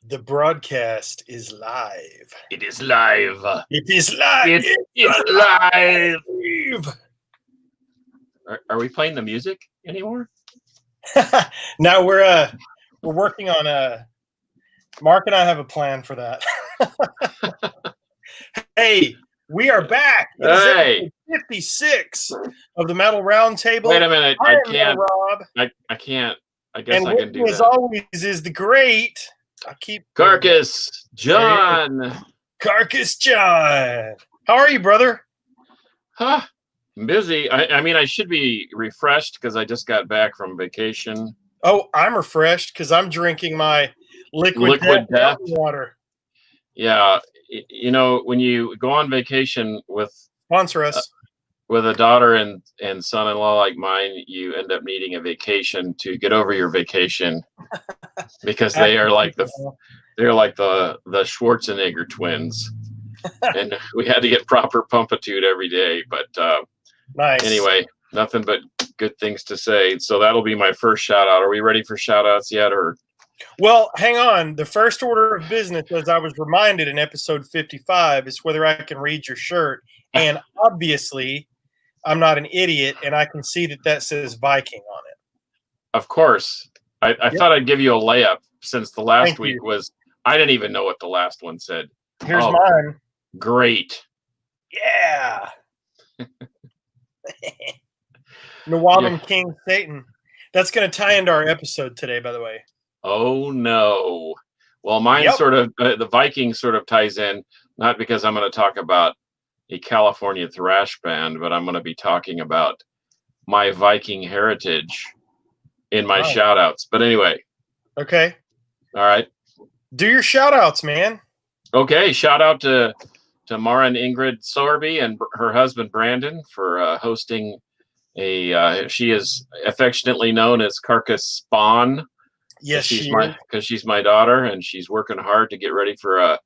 The broadcast is live. It is live. It is live. It's live. Live. Are we playing the music anymore? Now we're working on Mark and I have a plan for that. Hey, we are back. It is episode 56 of the Metal Roundtable. Wait a minute. I can't. Rob. I can't. I guess I can do as that. always is the great. I keep Carcass John. Carcass John. How are you, brother? Huh? I'm busy. I mean, I should be refreshed because I just got back from vacation. Oh, I'm refreshed because I'm drinking my liquid death water. Yeah, you know, when you go on vacation with sponsor us with a daughter and son-in-law like mine, you end up needing a vacation to get over your vacation because they are like the Schwarzenegger twins, and we had to get proper pumpitude every day. But nice. Anyway, nothing but good things to say. So that'll be my first shout out. Are we ready for shout outs yet, or? Well, hang on. The first order of business, as I was reminded in episode 55, is whether I can read your shirt. And obviously, I'm not an idiot, and I can see that says Viking on it. Of course. I thought I'd give you a layup since the last week was, I didn't even know what the last one said. Here's mine. Great. Yeah. Nawabam King Satan. That's going to tie into our episode today, by the way. Oh, no. Well, mine sort of, the Viking sort of ties in, not because I'm going to talk about a California thrash band, but I'm going to be talking about my Viking heritage in my shout outs. But anyway. Okay. All right. Do your shout outs, man. Okay. Shout out to Mara and Ingrid Sorby and her husband, Brandon, for hosting she is affectionately known as Carcass Spawn. Yes, because she's my daughter, and she's working hard to get ready for a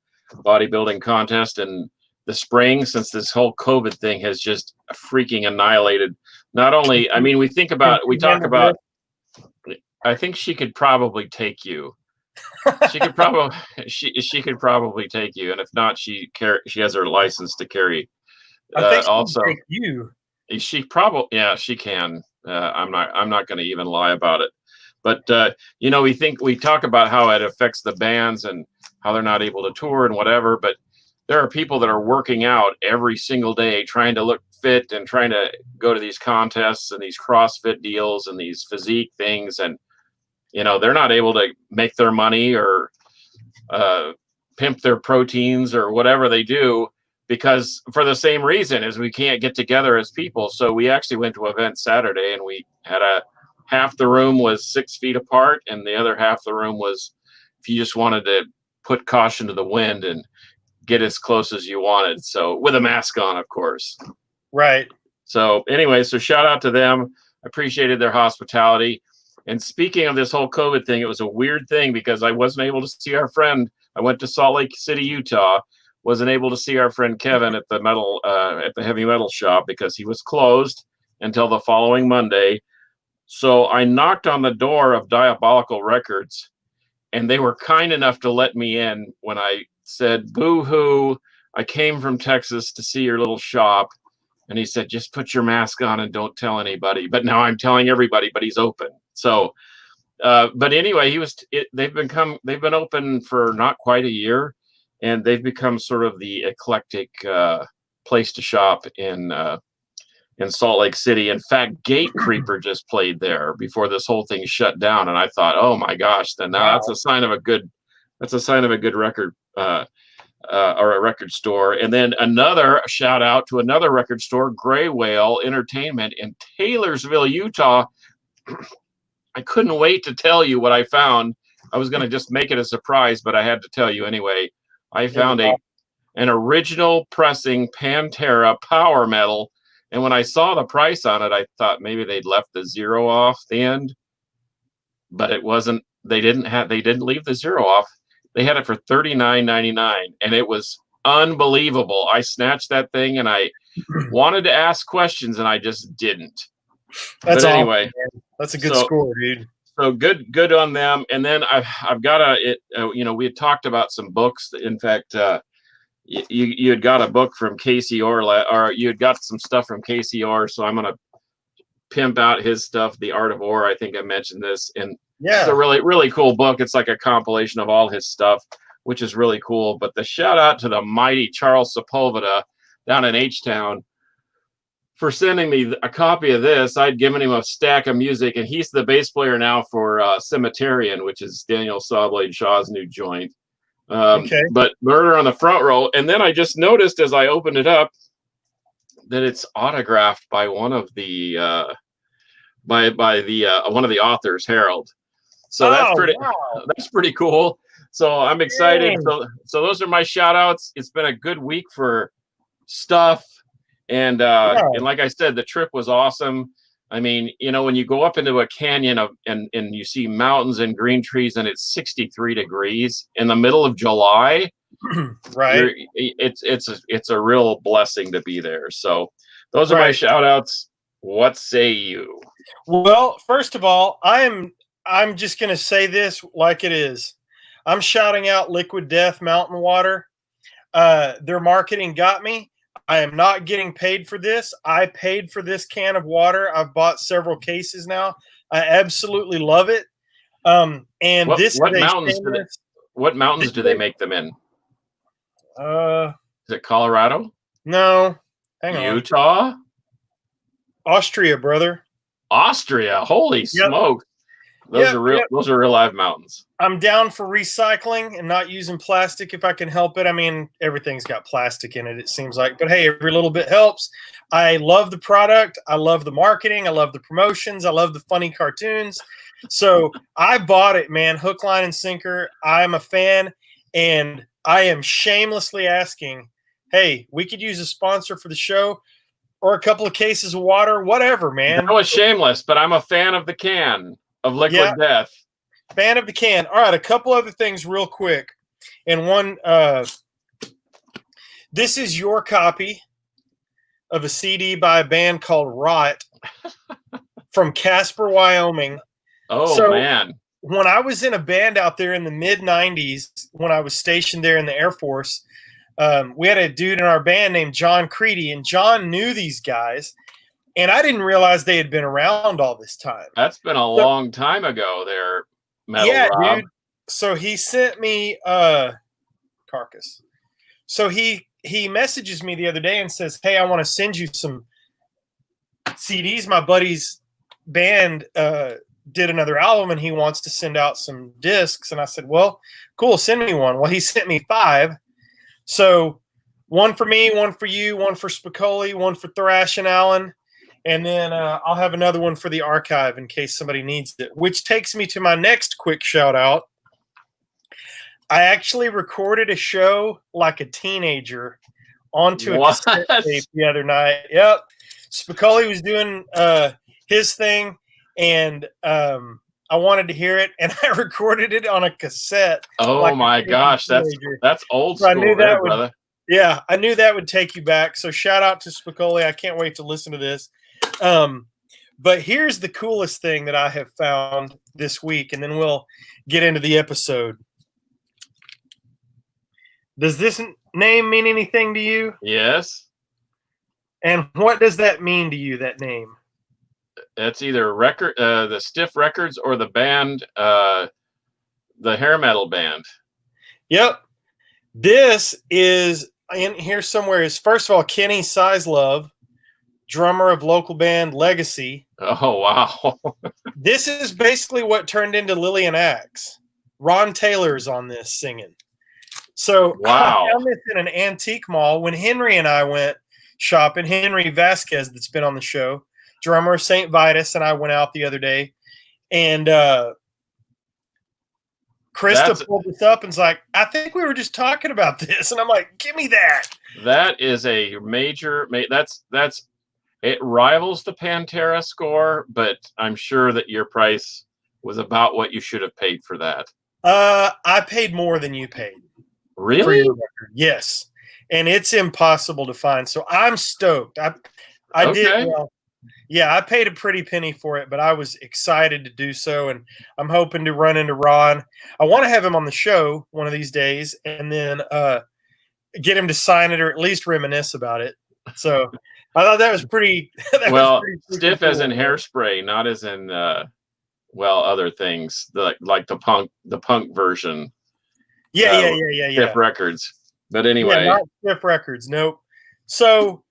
bodybuilding contest in the spring, since this whole COVID thing has just freaking annihilated. Not only, I mean, I think she could probably take you. She could probably take you, and if not, she has her license to carry. I think she also can take you. She probably, she can. I'm not going to even lie about it. But we talk about how it affects the bands and how they're not able to tour and whatever. But there are people that are working out every single day, trying to look fit and trying to go to these contests and these CrossFit deals and these physique things, and they're not able to make their money or pimp their proteins or whatever they do, because for the same reason as we can't get together as people. So we actually went to an event Saturday, and we had half the room was 6 feet apart, and the other half the room was, if you just wanted to put caution to the wind and get as close as you wanted. So with a mask on, of course. Right. So anyway, so shout out to them. Appreciated their hospitality. And speaking of this whole COVID thing, it was a weird thing because I wasn't able to see our friend. I went to Salt Lake City, Utah. Wasn't able to see our friend Kevin at the heavy metal shop because he was closed until the following Monday. So I knocked on the door of Diabolical Records, and they were kind enough to let me in when I said, "Boo-hoo, I came from Texas to see your little shop." And he said, "Just put your mask on and don't tell anybody." But now I'm telling everybody, but he's open. So, but anyway, they've been open for not quite a year, and they've become sort of the eclectic place to shop in Salt Lake City. In fact, Gate Creeper just played there before this whole thing shut down, and I thought, oh my gosh, then now that's a sign of a good record or a record store. And then another shout out to another record store, Gray Whale Entertainment in Taylorsville, Utah. I couldn't wait to tell you what I found. I was going to just make it a surprise, but I had to tell you anyway. I found an original pressing Pantera power metal. And when I saw the price on it, I thought maybe they'd left the zero off the end, but it wasn't. They didn't leave the zero off. They had it for $39.99, and it was unbelievable. I snatched that thing, and I wanted to ask questions, and I just didn't. That's anyway. That's a good score, dude. So good on them. And then I've got we had talked about some books. In fact, you had got a book from Casey Orr, or you had got some stuff from Casey Orr. So I'm gonna pimp out his stuff, The Art of War. I think I mentioned this, and it's a really, really cool book. It's like a compilation of all his stuff, which is really cool. But the shout out to the mighty Charles Sepulveda down in H-Town for sending me a copy of this. I'd given him a stack of music, and he's the bass player now for Cemeterian, which is Daniel Sawblade Shaw's new joint. But Murder on the Front Row. And then I just noticed as I opened it up that it's autographed by one of the one of the authors, Harold. So that's pretty cool. So I'm excited. So those are my shout outs. It's been a good week for stuff. And like I said, the trip was awesome. I mean, when you go up into a canyon and you see mountains and green trees and it's 63 degrees in the middle of July, right? It's a real blessing to be there. So those are my shout outs. What say you? Well, first of all, I'm just going to say this like it is. I'm shouting out Liquid Death Mountain Water. Their marketing got me. I am not getting paid for this. I paid for this can of water. I've bought several cases now. I absolutely love it. And what mountains do they make them in? Is it Colorado? No. Hang on. Utah? Austria, brother. Austria. Holy smoke. Those are real live mountains. I'm down for recycling and not using plastic if I can help it. I mean, everything's got plastic in it, it seems like. But hey, every little bit helps. I love the product. I love the marketing. I love the promotions. I love the funny cartoons. So I bought it, man. Hook, line, and sinker. I'm a fan. And I am shamelessly asking, hey, we could use a sponsor for the show or a couple of cases of water, whatever, man. That was shameless, but I'm a fan of the can of Liquid Death. Fan of the can. All right, a couple other things real quick. And one, this is your copy of a CD by a band called Rot from Casper, Wyoming. Oh, man. When I was in a band out there in the mid-'90s, when I was stationed there in the Air Force, we had a dude in our band named John Creedy, and John knew these guys. And I didn't realize they had been around all this time. That's been a long time ago there, Metal Rob. Dude. So he sent me Carcass. So he messages me the other day and says, hey, I want to send you some CDs. My buddy's band did another album, and he wants to send out some discs. And I said, well, cool, send me one. Well, he sent me 5. So one for me, one for you, one for Spicoli, one for Thrash and Allen. And then I'll have another one for the archive in case somebody needs it, which takes me to my next quick shout out. I actually recorded a show like a teenager onto a cassette tape the other night. Yep. Spicoli was doing his thing, and I wanted to hear it, and I recorded it on a cassette. Oh, my gosh. That's old school, brother. Yeah, I knew that would take you back. So shout out to Spicoli. I can't wait to listen to this. But here's the coolest thing that I have found this week, and then we'll get into the episode. Does this name mean anything to you? Yes. And what does that mean to you, that name? It's either the Stiff Records or the band, the hair metal band. Yep. This is in here somewhere. Is first of all Kenny Sizelove, drummer of local band Legacy. Oh, wow. This is basically what turned into Lillian Axe. Ron Taylor's on this singing. So wow. I found this in an antique mall when Henry and I went shopping. Henry Vasquez, that's been on the show, drummer of St. Vitus, and I went out the other day. And Krista pulled this up and was like, I think we were just talking about this. And I'm like, give me that. That is a major, it rivals the Pantera score, but I'm sure that your price was about what you should have paid for that. I paid more than you paid. Really? For your record. Yes. And it's impossible to find. So I'm stoked. I did. Yeah, I paid a pretty penny for it, but I was excited to do so, and I'm hoping to run into Ron. I want to have him on the show one of these days, and then get him to sign it or at least reminisce about it. So I thought that was pretty. Well, stiff cool, as in hairspray, not as in other things like the punk version. Yeah. Stiff Records. But anyway, not Stiff Records. Nope. So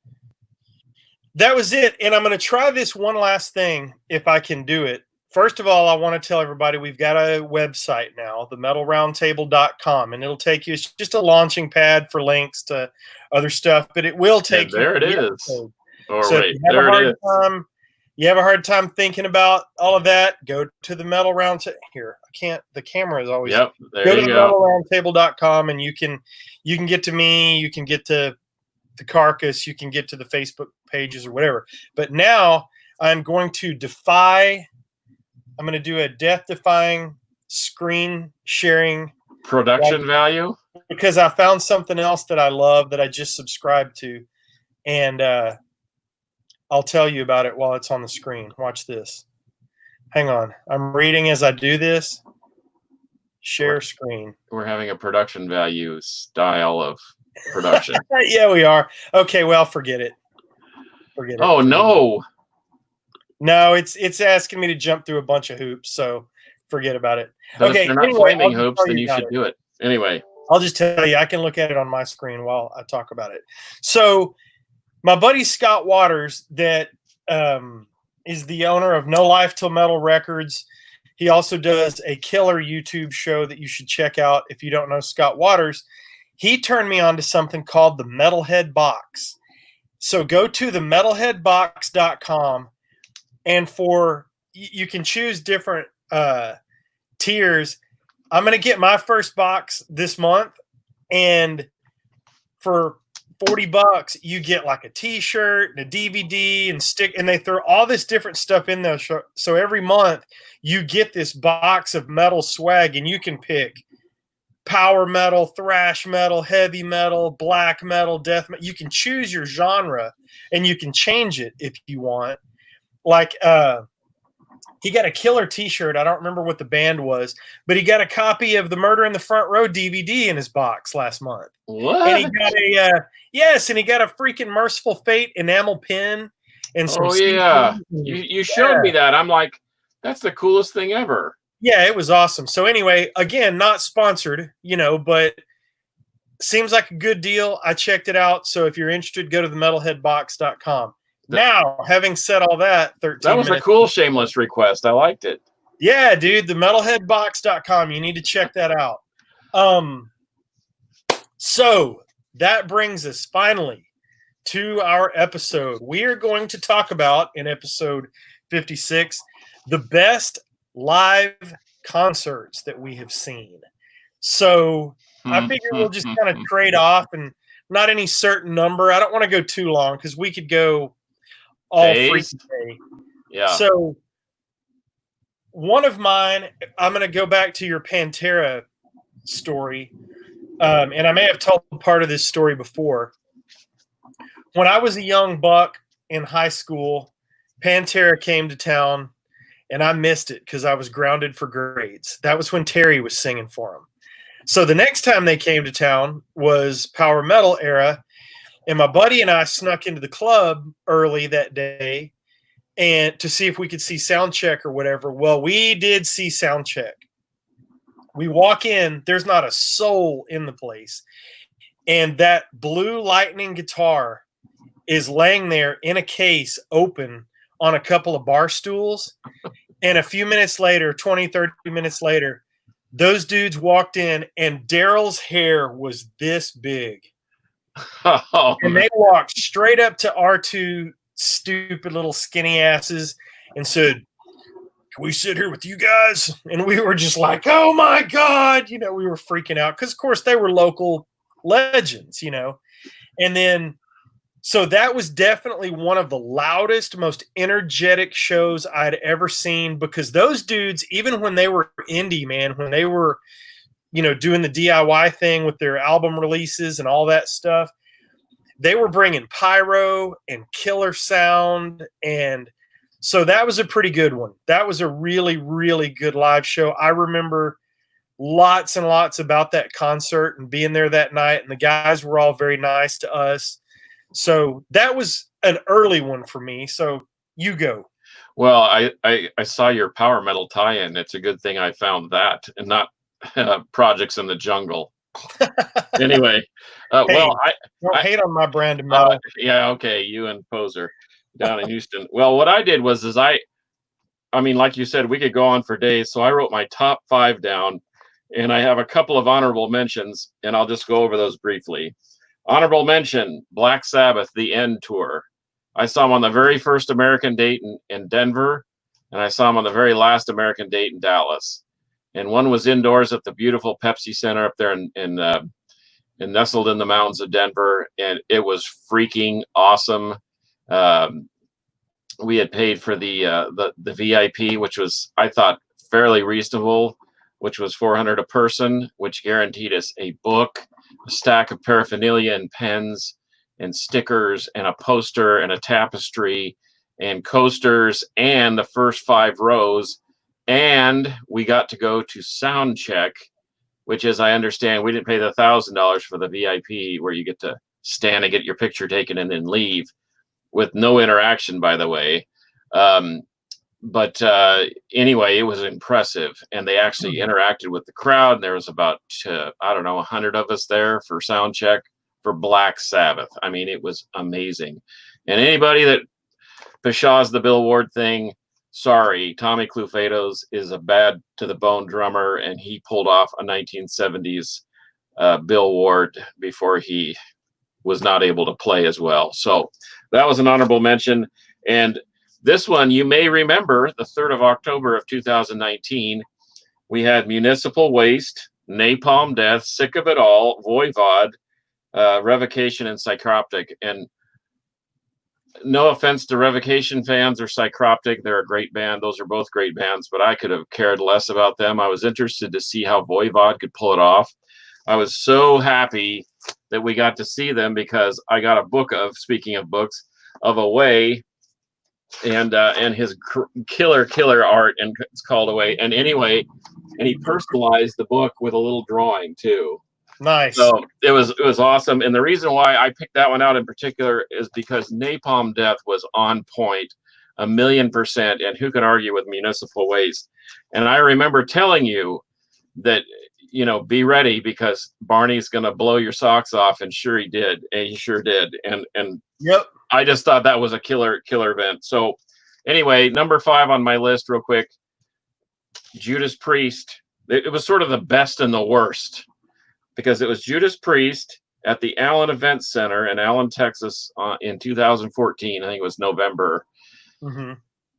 that was it. And I'm going to try this one last thing if I can do it. First of all, I want to tell everybody we've got a website now, themetalroundtable.com, and it'll take you, it's just a launching pad for links to other stuff, but it will take you. There it is. Episode. Oh, so wait, there it is. You have a hard time thinking about all of that, go to the Metal Round Here. I can't, the camera is always. Yep, there go you to the go. metalroundtable.com, and you can get to me, you can get to the Carcass, you can get to the Facebook pages or whatever. But now I'm going to I'm going to do a death-defying screen sharing production value, because I found something else that I love that I just subscribed to, and I'll tell you about it while it's on the screen. Watch this. Hang on. I'm reading as I do this. Share screen. We're having a production value style of production. Yeah, we are. Okay, well, forget it. Oh, no. No, it's asking me to jump through a bunch of hoops, so forget about it. But okay, if they're not flaming hoops, then you should do it. Anyway. I'll just tell you, I can look at it on my screen while I talk about it. So my buddy Scott Waters, that is the owner of No Life Till Metal Records. He also does a killer YouTube show that you should check out if you don't know Scott Waters. He turned me on to something called the Metalhead Box. So go to the metalheadbox.com, and you can choose different tiers. I'm going to get my first box this month, and for $40 you get like a t-shirt and a DVD and they throw all this different stuff in there. So every month you get this box of metal swag, and you can pick power metal, thrash metal, heavy metal, black metal, death metal. You can choose your genre, and you can change it if you want. Like he got a killer t-shirt. I don't remember what the band was, but he got a copy of the Murder in the Front Row DVD in his box last month. What? And he got and he got a freaking Merciful Fate enamel pin and some. Oh yeah, you showed me that. I'm like, that's the coolest thing ever. Yeah, it was awesome. So anyway, again, not sponsored, but seems like a good deal. I checked it out. So if you're interested, go to the metalheadbox.com. Now, having said all that, 13 that was minutes. A cool shameless request. I liked it. Yeah, dude, the metalheadbox.com. You need to check that out. So that brings us finally to our episode. We are going to talk about, in episode 56, the best live concerts that we have seen. So I figure we'll just kind of trade off, and not any certain number. I don't want to go too long because we could go all freaking day. Yeah. So one of mine, I'm going to go back to your Pantera story. And I may have told part of this story before. When I was a young buck in high school, Pantera came to town, and I missed it because I was grounded for grades. That was when Terry was singing for them. So the next time they came to town was Power Metal era, and my buddy and I snuck into the club early that day and to see if we could see Soundcheck or whatever. Well, we did see Soundcheck. We walk in, there's not a soul in the place. And that Blue Lightning guitar is laying there in a case open on a couple of bar stools. And a few minutes later, 20, 30 minutes later, those dudes walked in, and Daryl's hair was this big. And they walked straight up to our two stupid little skinny asses and said, "Can we sit here with you guys?" And we were just like, "Oh my God." We were freaking out because, of course, they were local legends, And then, so that was definitely one of the loudest, most energetic shows I'd ever seen, because those dudes, even when they were indie, man, when they were, doing the DIY thing with their album releases and all that stuff, they were bringing pyro and killer sound and So that was a pretty good one. That was a really, really good live show. I remember lots and lots about that concert and being there that night, and the guys were all very nice to us. So that was an early one for me. So you go. Well, I saw your power metal tie-in. It's a good thing I found that and not Projects in the Jungle. Anyway, Hey, well, don't I hate on my brand of metal. yeah, okay, you and Poser down in Houston. Well, what I did was I mean, like you said, we could go on for days. So I wrote my top 5 down, and I have a couple of honorable mentions, and I'll just go over those briefly. Honorable mention: Black Sabbath, The End Tour. I saw them on the very first American date in Denver, and I saw them on the very last American date in Dallas. And one was indoors at the beautiful Pepsi Center up there in nestled in the mountains of Denver, and it was freaking awesome. We had paid for the VIP, which was, I thought, fairly reasonable, which was $400 a person, which guaranteed us a book, a stack of paraphernalia and pens and stickers and a poster and a tapestry and coasters and the first 5 rows. And we got to go to sound check, which, as I understand, we didn't pay the $1,000 for the VIP, where you get to stand and get your picture taken and then leave, with no interaction, by the way. But anyway, it was impressive, and they actually interacted with the crowd. And there was about, I don't know, 100 of us there for sound check for Black Sabbath. I mean, it was amazing. And anybody that pshaws the Bill Ward thing, sorry, Tommy Clufetos is a bad to the bone drummer, and he pulled off a 1970s Bill Ward before he was not able to play as well. So that was an honorable mention. And this one, you may remember, the 3rd of October of 2019, we had Municipal Waste, Napalm Death, Sick of It All, Voivod, Revocation, and Psychroptic. And no offense to Revocation fans or Psychroptic, they're a great band. Those are both great bands, but I could have cared less about them. I was interested to see how Voivod could pull it off. I was so happy that we got to see them, because I got a book of, speaking of books, of Away, and his killer art, and it's called Away. And anyway, and he personalized the book with a little drawing too. Nice. So it was awesome. And the reason why I picked that one out in particular is because Napalm Death was on point, 1,000,000%. And who can argue with Municipal Waste? And I remember telling you that, you know, be ready, because Barney's going to blow your socks off. And sure he did. And he sure did. And Yep. I just thought that was a killer event. So anyway, number 5 on my list real quick, Judas Priest. It was sort of the best and the worst, because it was Judas Priest at the Allen Event Center in Allen, Texas in 2014. I think it was November. Mm-hmm.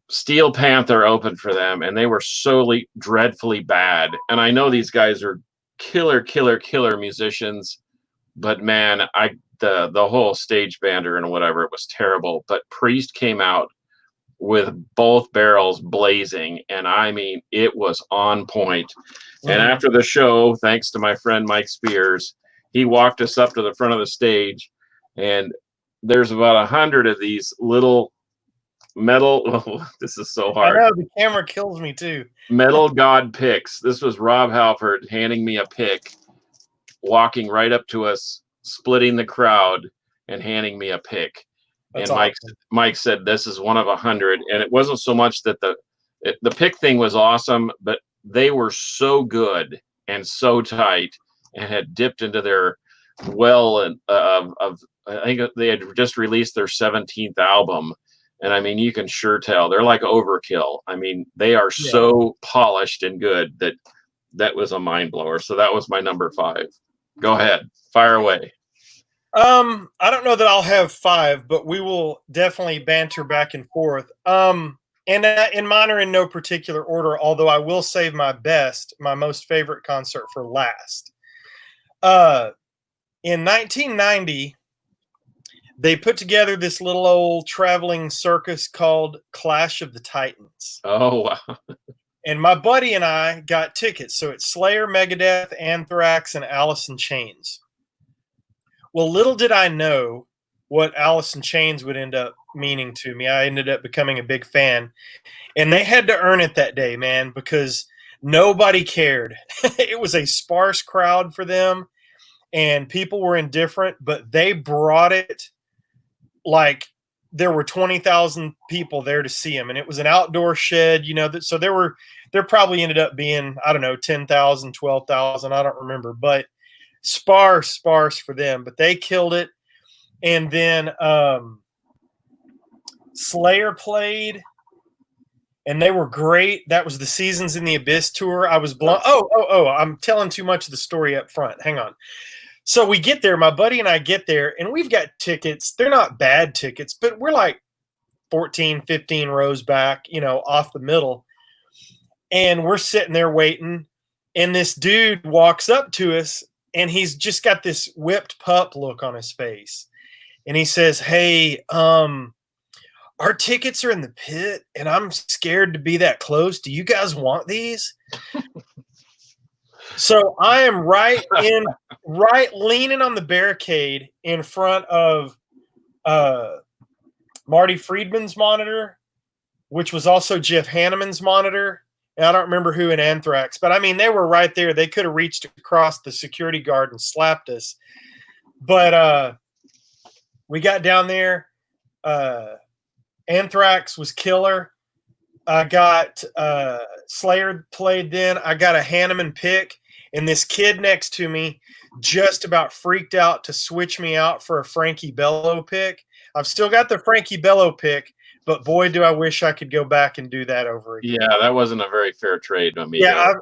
Steel Panther opened for them, and they were so dreadfully bad. And I know these guys are killer musicians, but man, the whole stage bander and whatever, it was terrible. But Priest came out with both barrels blazing, and I mean, it was on point. And after the show, thanks to my friend Mike Spears, he walked us up to the front of the stage, and there's about 100 of these little metal, oh, this is so hard. I know, the camera kills me too. Metal God picks. This was Rob Halford handing me a pick, walking right up to us, splitting the crowd, and handing me a pick. That's and awesome. Mike said, this is one of 100. And it wasn't so much that the pick thing was awesome, but they were so good and so tight, and had dipped into their well of I think they had just released their 17th album. And I mean, you can sure tell they're like Overkill. I mean, they are so polished and good that was a mind blower. So that was my number 5. Go ahead, fire away. I don't know that I'll have 5, but we will definitely banter back and forth. And in mine are in no particular order, although I will save my most favorite concert for last. In 1990, they put together this little old traveling circus called Clash of the Titans. Oh, wow. And my buddy and I got tickets. So it's Slayer, Megadeth, Anthrax, and Alice in Chains. Well, little did I know, what Alice in Chains would end up meaning to me. I ended up becoming a big fan. And they had to earn it that day, man, because nobody cared. It was a sparse crowd for them, and people were indifferent, but they brought it like there were 20,000 people there to see them. And it was an outdoor shed, so there probably ended up being, I don't know, 10,000, 12,000. I don't remember, but sparse for them, but they killed it. And then Slayer played, and they were great. That was the Seasons in the Abyss tour. I was blown. Oh, I'm telling too much of the story up front. Hang on. So we get there, my buddy and I get there, and we've got tickets. They're not bad tickets, but we're like 14, 15 rows back, off the middle. And we're sitting there waiting, and this dude walks up to us, and he's just got this whipped pup look on his face. And he says, "Hey, our tickets are in the pit, and I'm scared to be that close. Do you guys want these?" So I am right leaning on the barricade in front of Marty Friedman's monitor, which was also Jeff Hanneman's monitor. And I don't remember who in Anthrax, but I mean, they were right there. They could have reached across the security guard and slapped us. But we got down there. Anthrax was killer. I got Slayer played then. I got a Hanneman pick, and this kid next to me just about freaked out to switch me out for a Frankie Bello pick. I've still got the Frankie Bello pick, but boy, do I wish I could go back and do that over again. Yeah, that wasn't a very fair trade, amigo. Yeah,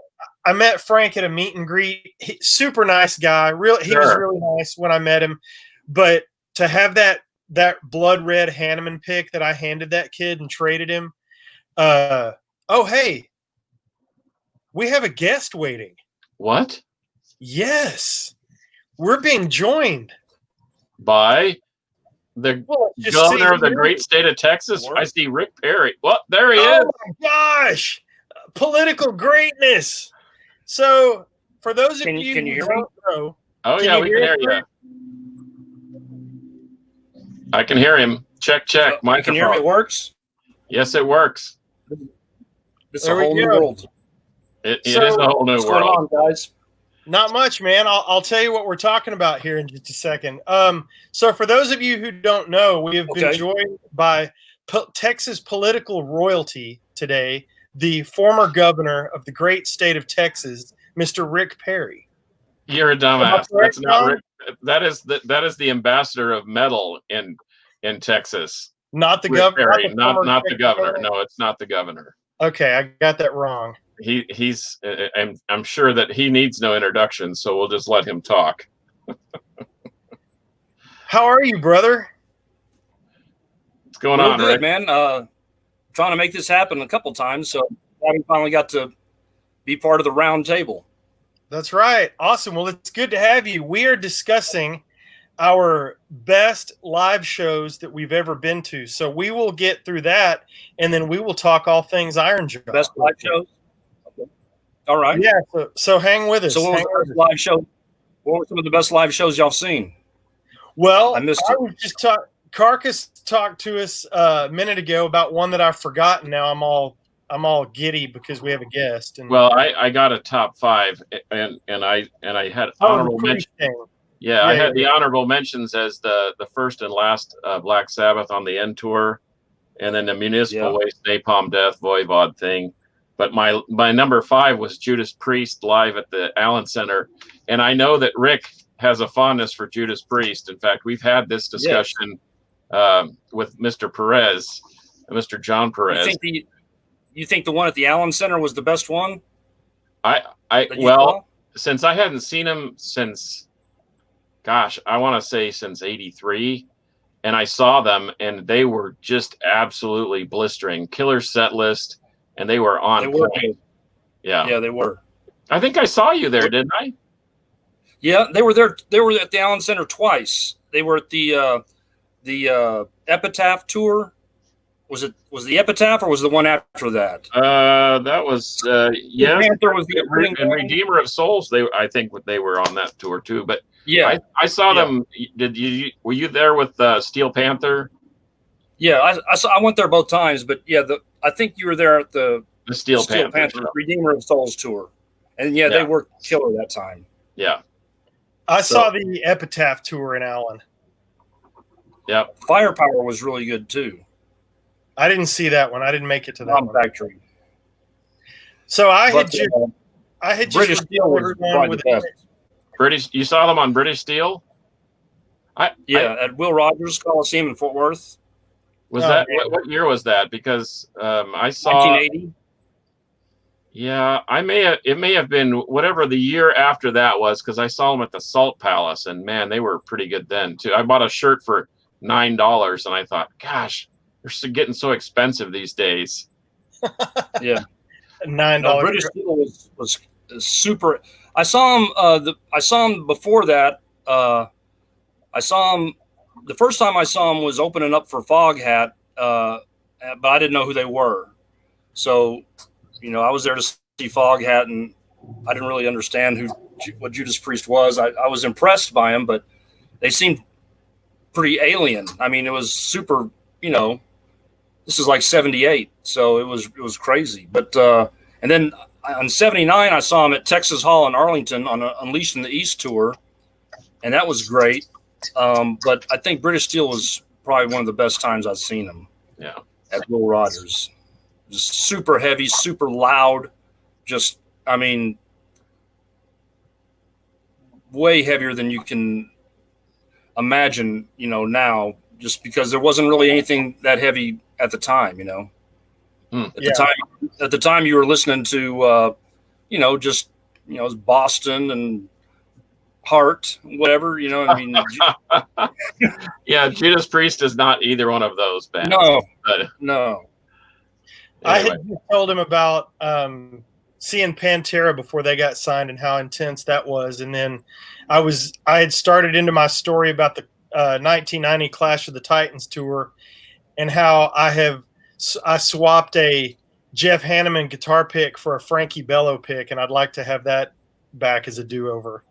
I met Frank at a meet and greet. Super nice guy. He was really nice when I met him. But to have that blood red Hanneman pick that I handed that kid and traded him. Oh, hey, we have a guest waiting. What? Yes, we're being joined by the governor of the great state of Texas. I see Rick Perry. Well, there he is. Oh my gosh, political greatness. So, for those of you who don't know, oh yeah, we can hear you. I can hear him. Check. Microphone. You can hear me. It works? Yes, it works. It's a whole new world. It is a whole new world. What's going on, guys? Not much, man. I'll tell you what we're talking about here in just a second. So for those of you who don't know, we have been joined by Texas political royalty today, the former governor of the great state of Texas, Mr. Rick Perry. You're a dumbass. That's not Rick. That is the ambassador of metal in Texas. Not the governor. Not the governor. No, it's not the governor. Okay, I got that wrong. He's. I'm sure that he needs no introduction, so we'll just let him talk. How are you, brother? What's going on, good, Rick? Man? Trying to make this happen a couple times, so I finally got to be part of the round table. That's right. Awesome. Well, it's good to have you. We are discussing our best live shows that we've ever been to. So we will get through that, and then we will talk all things Iron Jaw. Best live shows? Okay. All right. Yeah, so hang with us. So what was the best live show? What were some of the best live shows y'all seen? Well, I was just Carcass talked to us a minute ago about one that I've forgotten. Now I'm all giddy because we have a guest. And well, I got a top 5, and I had honorable mentions. Yeah, I had the honorable mentions as the first and last Black Sabbath on the End tour, and then the Municipal Waste Napalm Death Voivod thing. But my number 5 was Judas Priest live at the Allen Center, and I know that Rick has a fondness for Judas Priest. In fact, we've had this discussion with Mr. Perez, Mr. John Perez. You think the one at the Allen Center was the best one? Since I hadn't seen him since, gosh, I want to say since '83, and I saw them, and they were just absolutely blistering, killer set list, and they were on point. Yeah, they were. I think I saw you there, didn't I? Yeah, they were there. They were at the Allen Center twice. They were at the Epitaph tour Was the Epitaph or was the one after that? That was yes. Panther was the and Redeemer of Souls. I think they were on that tour too. But yeah, I saw them. Were you there with Steel Panther? Yeah, I went there both times, but yeah, I think you were there at the Steel Panther Redeemer of Souls tour, and they were killer that time. Yeah, I saw the Epitaph tour in Allen. Yeah, Firepower was really good too. I didn't see that one. I didn't make it to that one. Factory. So I had British Steel was probably the best. British. You saw them on British Steel? At Will Rogers Coliseum in Fort Worth. Was that what year was that? Because I saw 1980. Yeah, it may have been whatever the year after that was, because I saw them at the Salt Palace, and man, they were pretty good then too. I bought a shirt for $9, and I thought, gosh, they're getting so expensive these days. Yeah, $9. British Steel was super. I saw him. I saw him before that. I saw him. The first time I saw him was opening up for Foghat, but I didn't know who they were. So, I was there to see Foghat, and I didn't really understand what Judas Priest was. I was impressed by him, but they seemed pretty alien. I mean, it was super. This is like '78, so it was crazy. But and then on '79, I saw him at Texas Hall in Arlington on Unleashed in the East tour, and that was great. But I think British Steel was probably one of the best times I've seen him. Yeah, at Will Rogers, just super heavy, super loud. Just, I mean, way heavier than you can imagine. Now, just because there wasn't really anything that heavy at the time. At the time you were listening to, just it was Boston and Heart, whatever, I mean. Yeah, Judas Priest is not either one of those bands. No. Anyway. I had told him about seeing Pantera before they got signed and how intense that was, and then I had started into my story about the 1990 Clash of the Titans tour and how I swapped a Jeff Hanneman guitar pick for a Frankie Bello pick, and I'd like to have that back as a do-over.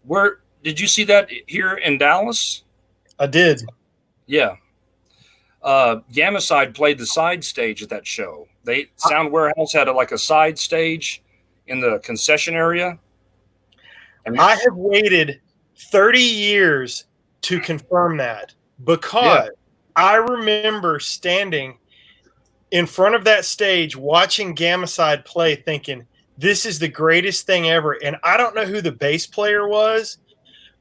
Where did you see that here in Dallas? I did. Yeah. Gammacide played the side stage at that show. Sound Warehouse had a side stage in the concession area. I have waited 30 years to confirm that because I remember standing in front of that stage watching Gammacide play thinking, this is the greatest thing ever. And I don't know who the bass player was,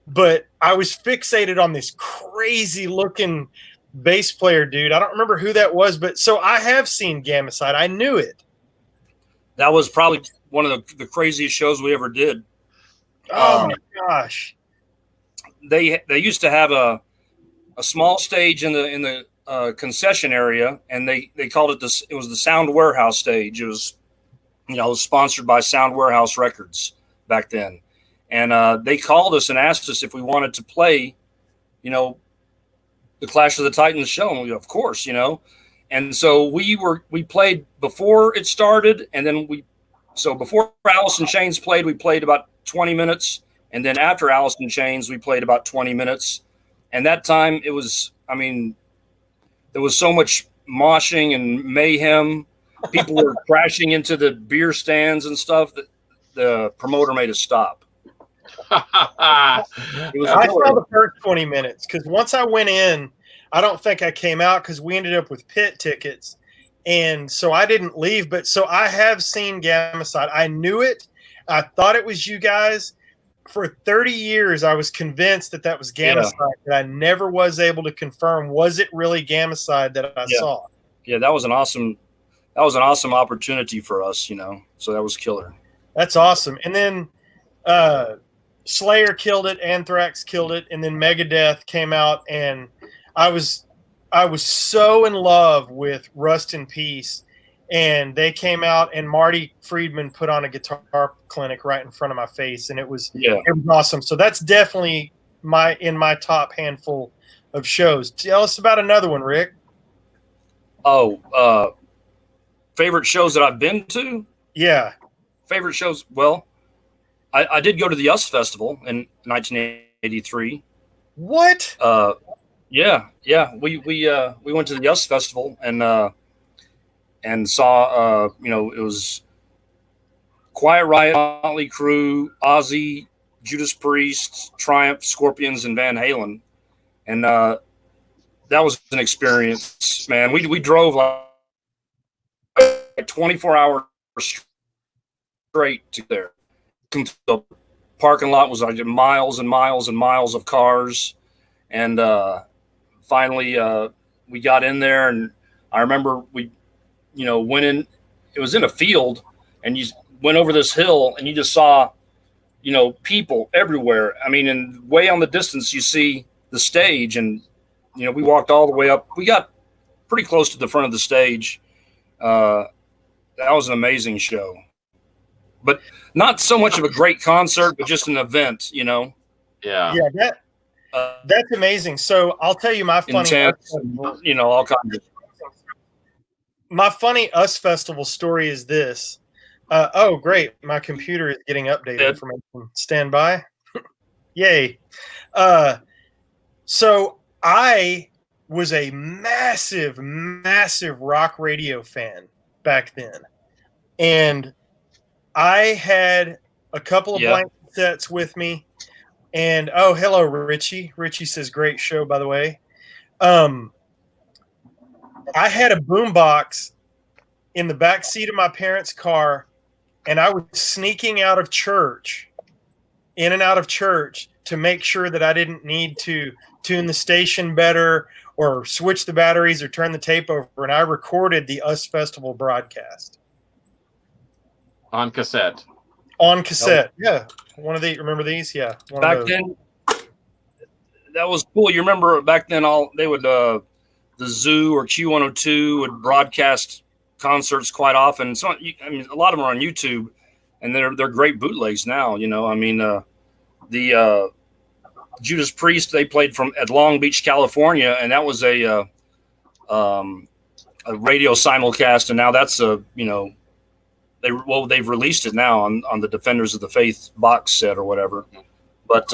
but I was fixated on this crazy looking bass player dude. I don't remember who that was, but so I have seen Gammacide. I knew it. That was probably one of the craziest shows we ever did. Oh my gosh. They used to have a small stage in the concession area, and they called it it was the Sound Warehouse stage. It was it was sponsored by Sound Warehouse Records back then. And they called us and asked us if we wanted to play, the Clash of the Titans show. And we, of course, And so we played before it started. And then before Alice in Chains played, we played about 20 minutes. And then after Alice in Chains, we played about 20 minutes. And that time there was so much moshing and mayhem. People were crashing into the beer stands and stuff that the promoter made us stop. I saw the first 20 minutes because once I went in, I don't think I came out because we ended up with pit tickets. And so I didn't leave. But so I have seen Gammacide. I knew it. I thought it was you guys. For 30 years, I was convinced that was Gammacide, but I never was able to confirm, was it really Gammacide that I saw? Yeah, that was an awesome opportunity for us, so that was killer. That's awesome. And then Slayer killed it, Anthrax killed it, and then Megadeth came out, and I was so in love with Rust in Peace, and they came out, and Marty Friedman put on a guitar clinic right in front of my face, and it was awesome. So that's definitely in my top handful of shows. Tell us about another one, Rick. Favorite shows that I've been to? Yeah. Favorite shows? Well, I did go to the US Festival in 1983. What? Yeah. We went to the US Festival and saw it was Quiet Riot, Motley Crue, Ozzy, Judas Priest, Triumph, Scorpions, and Van Halen, and that was an experience, man. We drove like 24 hours straight to there. The parking lot was like miles and miles and miles of cars, and finally we got in there, and I remember we went in. It was in a field, and you went over this hill, and you just saw people everywhere. I mean, and way on the distance you see the stage, and we walked all the way up. We got pretty close to the front of the stage. That was an amazing show, but not so much of a great concert, but just an event, Yeah. Yeah, that's amazing. So I'll tell you my funny, all kinds of. My funny US Festival story is this. Oh, great. My computer is getting updated information. Stand by. Yay. So I was a massive, massive rock radio fan back then. And I had a couple of blank sets with me. And, oh, hello, Richie. Richie says, great show, by the way. I had a boombox in the back seat of my parents' car, and I was sneaking out of church, in and out of church, to make sure that I didn't need to tune the station better or switch the batteries or turn the tape over. And I recorded the US Festival broadcast. On cassette. On cassette, yeah. One of these, remember these? Yeah. Back then, that was cool. You remember back then, they would, the Zoo or Q102 would broadcast concerts quite often. So, I mean, a lot of them are on YouTube, and they're great bootlegs now. I mean, the Judas Priest, they played at Long Beach, California, and that was a radio simulcast, and now that's they've released it now on the Defenders of the Faith box set or whatever. But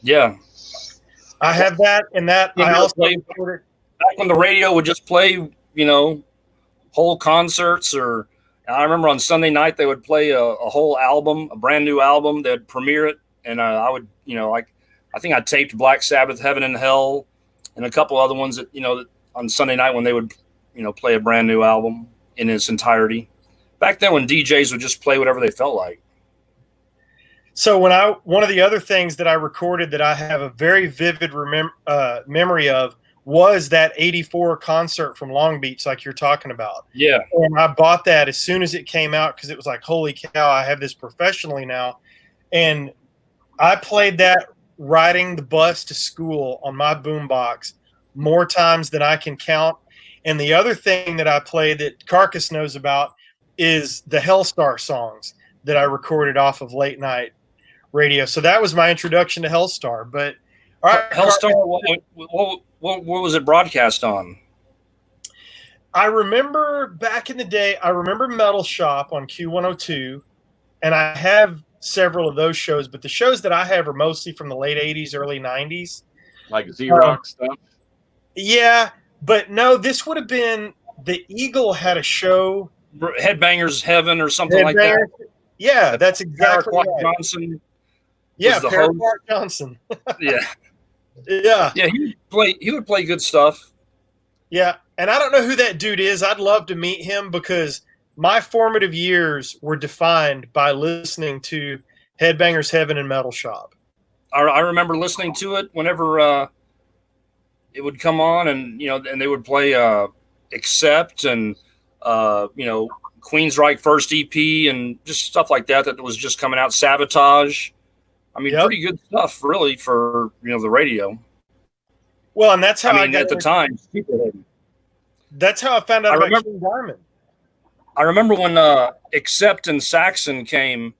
yeah, I have that, and that I also back when the radio would just play, whole concerts. Or I remember on Sunday night they would play a whole album, a brand new album. They'd premiere it, and I would, I think I taped Black Sabbath, Heaven and Hell, and a couple other ones that on Sunday night when they would play a brand new album in its entirety. Back then when DJs would just play whatever they felt like. So one of the other things that I recorded that I have a very vivid memory of was that 84 concert from Long Beach, like you're talking about. Yeah. And I bought that as soon as it came out because it was like, holy cow, I have this professionally now. And I played that riding the bus to school on my boombox more times than I can count. And the other thing that I played that Carcass knows about is the Hellstar songs that I recorded off of late night radio. So that was my introduction to Hellstar. But all right, Hellstar, what was it broadcast on? I remember back in the day, I remember Metal Shop on Q102, and I have several of those shows, but the shows that I have are mostly from the late 80s, early 90s. Like Z-Rock stuff? Yeah, but no, this would have been, the Eagle had a show. Headbangers Heaven or something like that. Yeah, that's exactly right. Johnson. Yeah, Paraquat Johnson. Yeah. Yeah. Yeah, he would play good stuff. Yeah, and I don't know who that dude is. I'd love to meet him because my formative years were defined by listening to Headbangers Heaven and Metal Shop. I remember listening to it whenever it would come on, and and they would play Accept and Queensryche first EP and just stuff like that was just coming out. Sabotage. I mean, pretty good stuff, really, for the radio. Well, and that's how I got at the time. That's how I found out about King Diamond. I remember when Accept and Saxon came.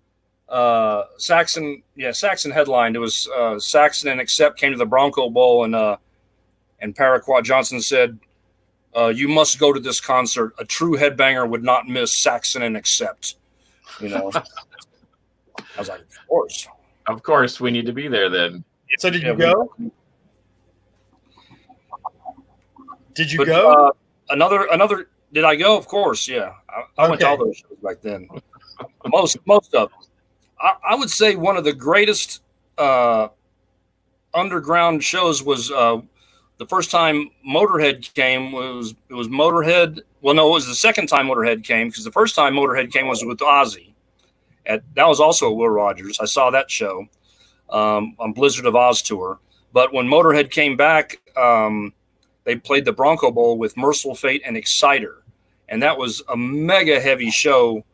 Saxon headlined. It was Saxon and Accept came to the Bronco Bowl, and Paraquat Johnson said, You must go to this concert. A true headbanger would not miss Saxon and Accept. You know, I was like, of course, we need to be there then. So did you go? Did you go? Another. Did I go? Of course, yeah. I went to all those shows back then. Most of them. I would say one of the greatest underground shows was the first time Motorhead came. It was Motorhead. Well, no, it was the second time Motorhead came, because the first time Motorhead came was with Ozzy. That was also at Will Rogers. I saw that show on Blizzard of Oz tour. But when Motorhead came back, they played the Bronco Bowl with Merciful Fate and Exciter. And that was a mega heavy show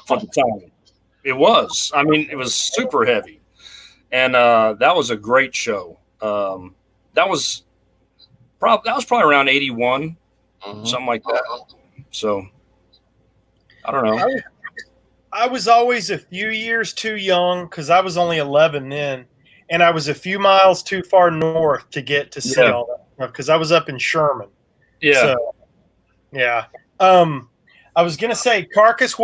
for the time. It was. I mean, it was super heavy. And that was a great show. That was probably around 81, something like that. So, I don't know. I was always a few years too young, because I was only 11 then. And I was a few miles too far north to get to see all that stuff, because I was up in Sherman. Yeah. So, yeah. I was going to say, Carcass,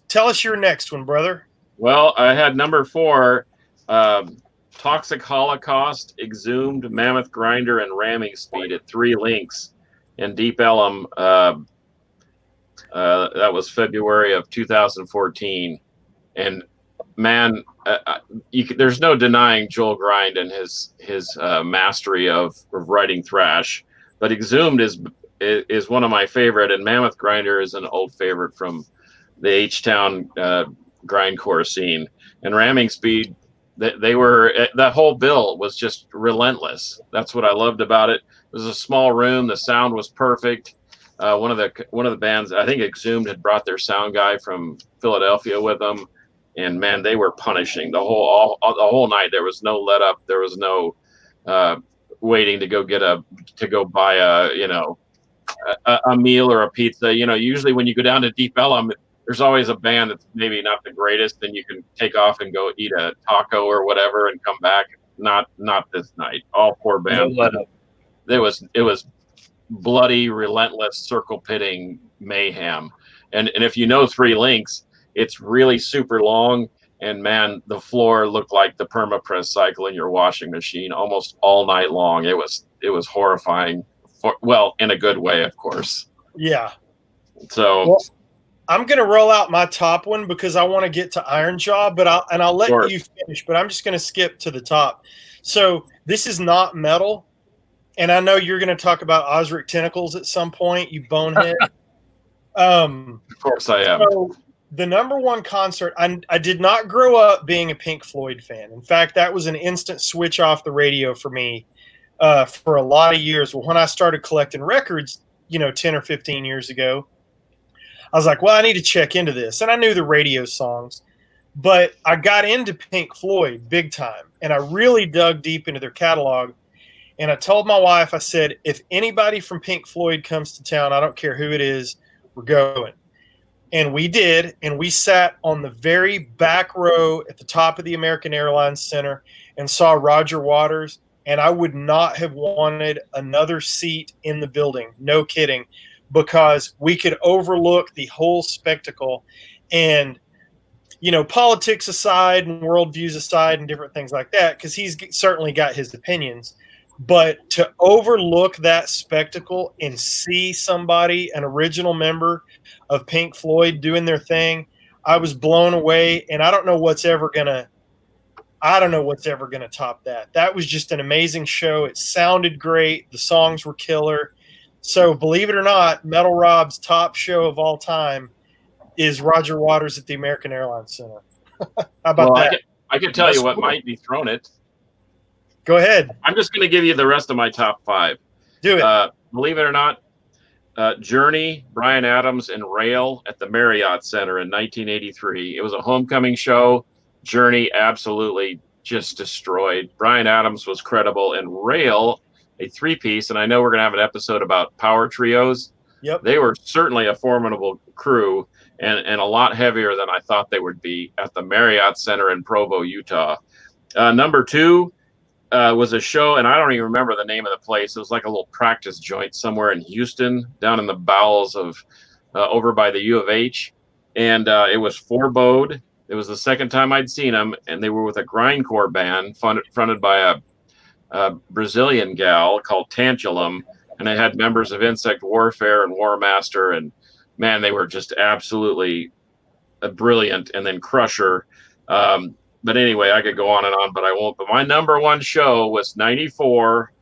tell us your next one, brother. Well, I had number 4, Toxic Holocaust, Exhumed, Mammoth Grinder, and Ramming Speed at 3 Links in Deep Ellum. That was February of 2014. And man, there's no denying Joel Grind and his mastery of writing thrash. But Exhumed is one of my favorite, and Mammoth Grinder is an old favorite from the H-Town grindcore scene. And Ramming Speed, that whole bill was just relentless. That's what I loved about it. It was a small room. The sound was perfect. One of the bands, I think Exhumed, had brought their sound guy from Philadelphia with them, and man, they were punishing the whole night. There was no let up. There was no waiting to go buy a meal or a pizza. You know, usually when you go down to Deep Ellum, there's always a band that's maybe not the greatest, and you can take off and go eat a taco or whatever and come back. Not this night. All 4 bands. It was bloody, relentless, circle pitting mayhem. And if you know 3 Links, it's really super long. And man, the floor looked like the permapress cycle in your washing machine almost all night long. It was horrifying. In a good way, of course. Yeah. So. Well, I'm going to roll out my top one because I want to get to Iron Jaw, but I'll let you finish, but I'm just going to skip to the top. So this is not metal, and I know you're going to talk about Osric Tentacles at some point, you bonehead. Of course I am. So the number 1 concert, I did not grow up being a Pink Floyd fan. In fact, that was an instant switch off the radio for me for a lot of years. Well, when I started collecting records, 10 or 15 years ago, I was like, well, I need to check into this. And I knew the radio songs, but I got into Pink Floyd big time. And I really dug deep into their catalog. And I told my wife, I said, if anybody from Pink Floyd comes to town, I don't care who it is, we're going. And we did. And we sat on the very back row at the top of the American Airlines Center and saw Roger Waters. And I would not have wanted another seat in the building. No kidding. Because we could overlook the whole spectacle, and politics aside and worldviews aside and different things like that, because he's certainly got his opinions, but to overlook that spectacle and see somebody, an original member of Pink Floyd, doing their thing, I was blown away. And I don't know what's ever gonna top that. That was just an amazing show. It sounded great. The songs were killer. So believe it or not, Metal Rob's top show of all time is Roger Waters at the American Airlines Center. How about that? I can tell you what might dethrone it. Go ahead. I'm just going to give you the rest of my top 5. Do it. Believe it or not, Journey, Bryan Adams, and Rail at the Marriott Center in 1983. It was a homecoming show. Journey absolutely just destroyed. Bryan Adams was credible, and Rail, a 3-piece, and I know we're going to have an episode about power trios. Yep. They were certainly a formidable crew and a lot heavier than I thought they would be at the Marriott Center in Provo, Utah. Number 2, was a show, and I don't even remember the name of the place. It was like a little practice joint somewhere in Houston, down in the bowels of over by the U of H. And it was forebode. It was the second time I'd seen them, and they were with a grindcore band fronted by a Brazilian gal called Tantulum, and they had members of Insect Warfare and War Master, and man, they were just absolutely brilliant. And then Crusher. But anyway, I could go on and on, but I won't. But my number one show was 94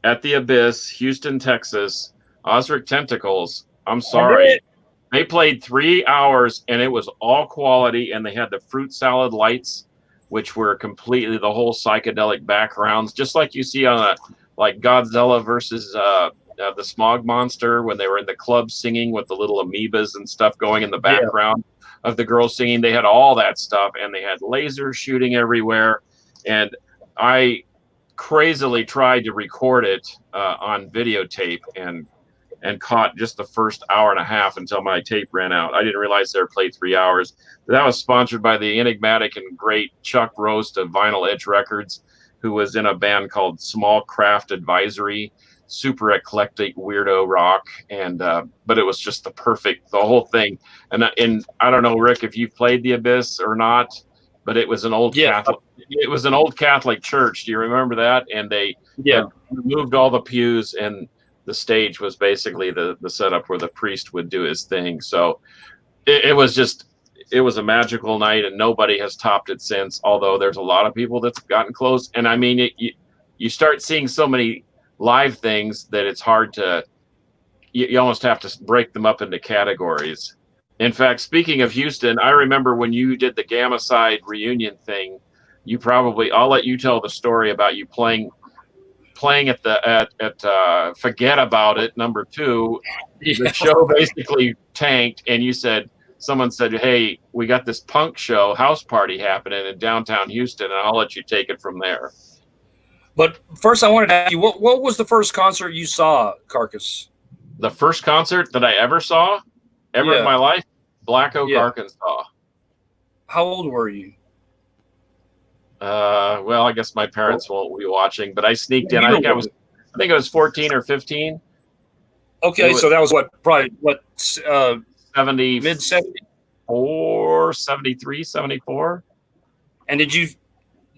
at the Abyss, Houston, Texas. Osric Tentacles. I'm sorry. They played 3 hours, and it was all quality, and they had the fruit salad lights, which were completely the whole psychedelic backgrounds, just like you see on like Godzilla versus the Smog Monster when they were in the club singing with the little amoebas and stuff going in the background of the girls singing. They had all that stuff, and they had lasers shooting everywhere. And I crazily tried to record it on videotape and caught just the first hour and a half until my tape ran out. I didn't realize they were played 3 hours. That was sponsored by the enigmatic and great Chuck Roast of Vinyl Edge Records, who was in a band called Small Craft Advisory, super eclectic weirdo rock. And but it was just the whole thing. And I don't know, Rick, if you've played the Abyss or not, but it was an old Catholic. It was an old Catholic church. Do you remember that? And they removed all the pews, and the stage was basically the setup where the priest would do his thing. So it was a magical night, and nobody has topped it since, although there's a lot of people that's gotten close. And I mean, you start seeing so many live things that it's hard to, you almost have to break them up into categories. In fact, speaking of Houston, I remember when you did the Gammacide reunion thing, I'll let you tell the story about you playing at Forget About It #2. The show basically tanked, and someone said, hey, we got this punk show house party happening in downtown Houston, and I'll let you take it from there. But first I wanted to ask you, what was the first concert you saw, Carcass? The first concert that I ever saw in my life? Black Oak, Arkansas. How old were you? Well, I guess my parents won't be watching, but I sneaked in. I think I was 14 or 15. Okay, so that was probably 70, mid 70s, 73, 74. And did you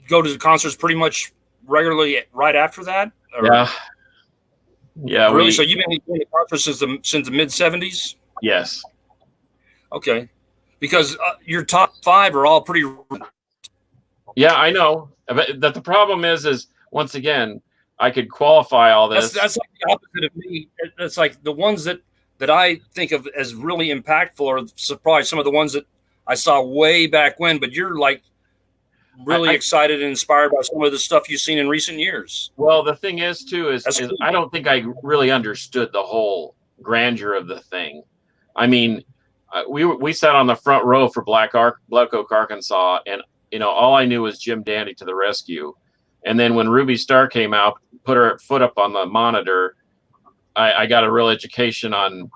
go to the concerts pretty much regularly right after that? Or? Yeah. Really? So you've been going to concerts since the mid 70s? Yes. Okay, because your top 5 are all pretty. Yeah, I know. But the problem is once again, I could qualify all this. That's like the opposite of me. It's like the ones that I think of as really impactful are surprised some of the ones that I saw way back when. But you're like really excited and inspired by some of the stuff you've seen in recent years. Well, the thing is too is I don't think I really understood the whole grandeur of the thing. I mean, we sat on the front row for Black Oak, Arkansas, and all I knew was Jim Dandy to the rescue. And then when Ruby Starr came out, put her foot up on the monitor, I got a real education on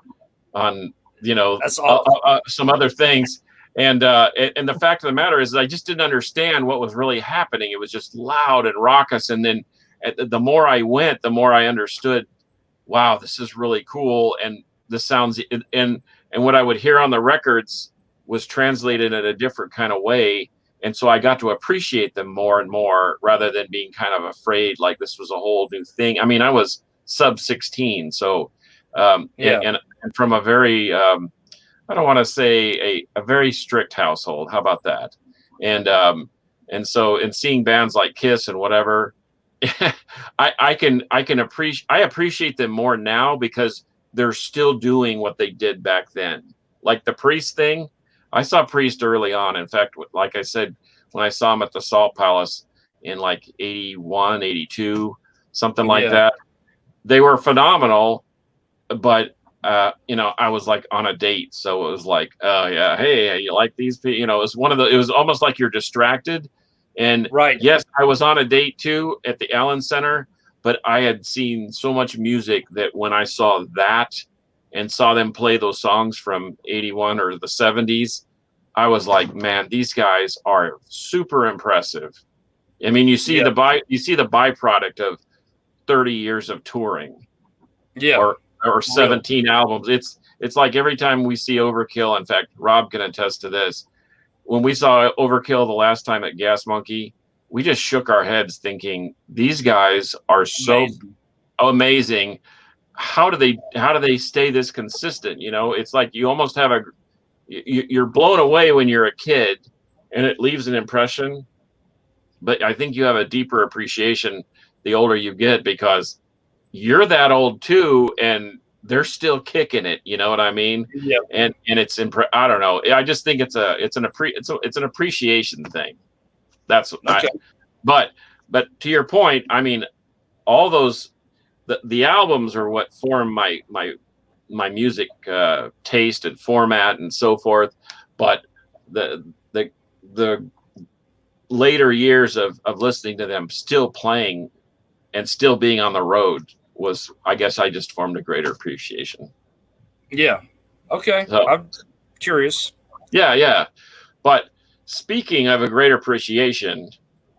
That's awesome. some other things. And the fact of the matter is I just didn't understand what was really happening. It was just loud and raucous. And then the more I went, the more I understood, wow, this is really cool. And this sounds, and what I would hear on the records was translated in a different kind of way. And so I got to appreciate them more and more rather than being kind of afraid like this was a whole new thing. I mean, I was sub 16. So, and from a very, I don't want to say a very strict household. How about that? And so in seeing bands like Kiss and whatever, I appreciate them more now because they're still doing what they did back then. Like the Priest thing. I saw Priest early on. In fact, like I said, when I saw him at the Salt Palace in like 81, 82, something like that, they were phenomenal. But, I was like on a date. So it was like, oh yeah, hey, you like these people? It was almost like you're distracted. And yes, I was on a date too at the Allen Center, but I had seen so much music that when I saw that and saw them play those songs from 81 or the 70s, I was like, man, these guys are super impressive. I mean, you see the byproduct of 30 years of touring, or 17 albums. It's like every time we see Overkill. In fact, Rob can attest to this. When we saw Overkill the last time at Gas Monkey, we just shook our heads thinking, these guys are so amazing. How do they stay this consistent? You know, it's like you almost have you're blown away when you're a kid and it leaves an impression. But I think you have a deeper appreciation the older you get, because you're that old too, and they're still kicking it. You know what I mean? Yeah. And it's I don't know. I just think it's an appreciation thing. That's okay. But to your point, I mean, all those the albums are what form my music taste and format and so forth. But the later years of listening to them still playing and still being on the road was, I guess, I just formed a greater appreciation. Yeah. Okay. So, I'm curious. Yeah. But speaking of a greater appreciation,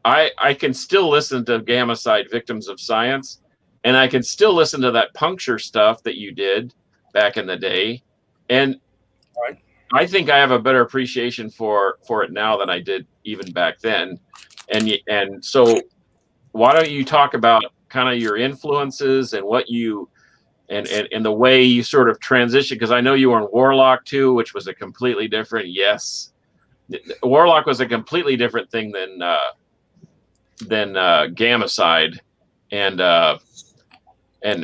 I can still listen to Gammacide, Victims of Science, and I can still listen to that Puncture stuff that you did back in the day. And I think I have a better appreciation for it now than I did even back then. And so why don't you talk about kind of your influences and what you and the way you sort of transition? Because I know you were in Warlock too, which was a completely different. Yes, Warlock was a completely different thing than Gammacide, and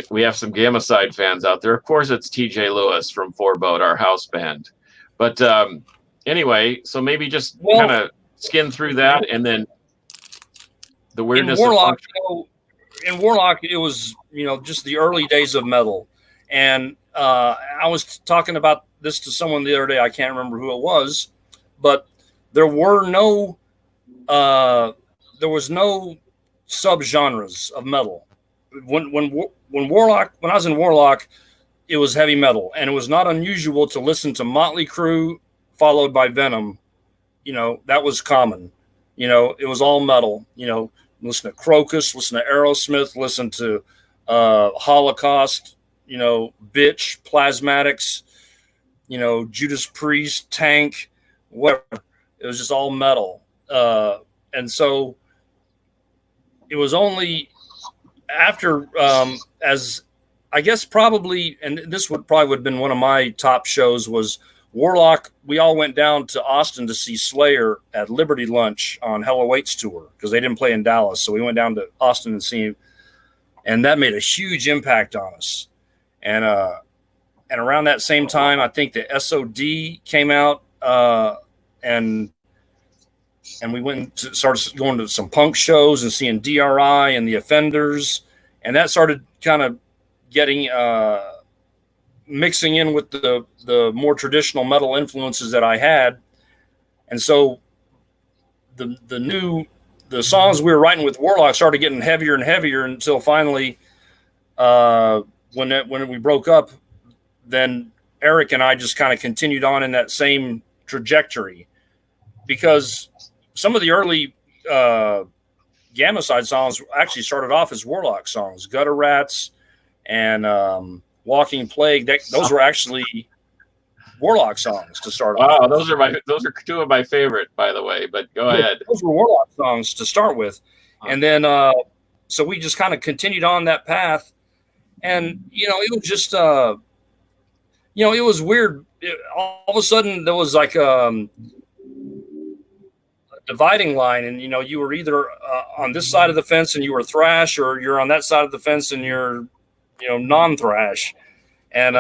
we have some Gammacide fans out there. Of course, it's TJ Lewis from Fourboat, our house band. But anyway, so maybe just kind of skin through that, and then the weirdness in Warlock. In Warlock, it was just the early days of metal, and I was talking about this to someone the other day. I can't remember who it was, but there was no subgenres of metal. When I was in Warlock, it was heavy metal, and it was not unusual to listen to Motley Crue followed by Venom. That was common. It was all metal. Listen to Crocus, listen to Aerosmith, listen to Holocaust, Bitch, Plasmatics, Judas Priest, Tank, whatever. It was just all metal. And so it was only after, as I guess probably, and this would have been one of my top shows, was Warlock. We all went down to Austin to see Slayer at Liberty Lunch on Hell Awaits tour because they didn't play in Dallas. So we went down to Austin and see him, and that made a huge impact on us. And around that same time, I think the SOD came out, and we went to started going to some punk shows and seeing DRI and the Offenders, and that started kind of getting mixing in with the more traditional metal influences that I had. And so the songs we were writing with Warlock started getting heavier and heavier until finally when we broke up, then Eric and I just kind of continued on in that same trajectory, because some of the early Gammacide songs actually started off as Warlock songs. Gutter Rats and Walking Plague, those were actually Warlock songs to start off. Wow, those are two of my favorite, by the way, but go ahead. Those were Warlock songs to start with. And then so we just kind of continued on that path, and it was just it was weird. All of a sudden there was like a dividing line, and you were either on this side of the fence and you were thrash, or you're on that side of the fence and you're non-thrash. And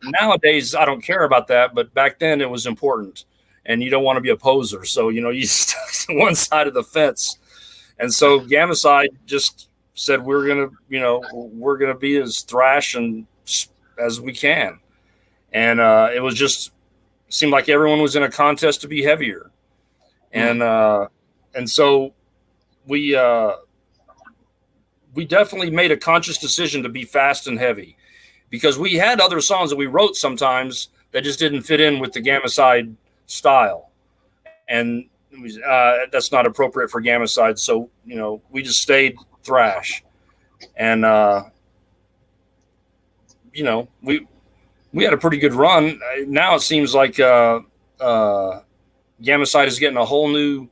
nowadays I don't care about that, but back then it was important, and you don't want to be a poser, so you stuck to one side of the fence. And so Gammacide just said we're gonna be as thrash and as we can, and it was just seemed like everyone was in a contest to be heavier. And so we definitely made a conscious decision to be fast and heavy, because we had other songs that we wrote sometimes that just didn't fit in with the Gammacide style. And that's not appropriate for Gammacide. So, we just stayed thrash. And, we had a pretty good run. Now it seems like Gammacide is getting a whole new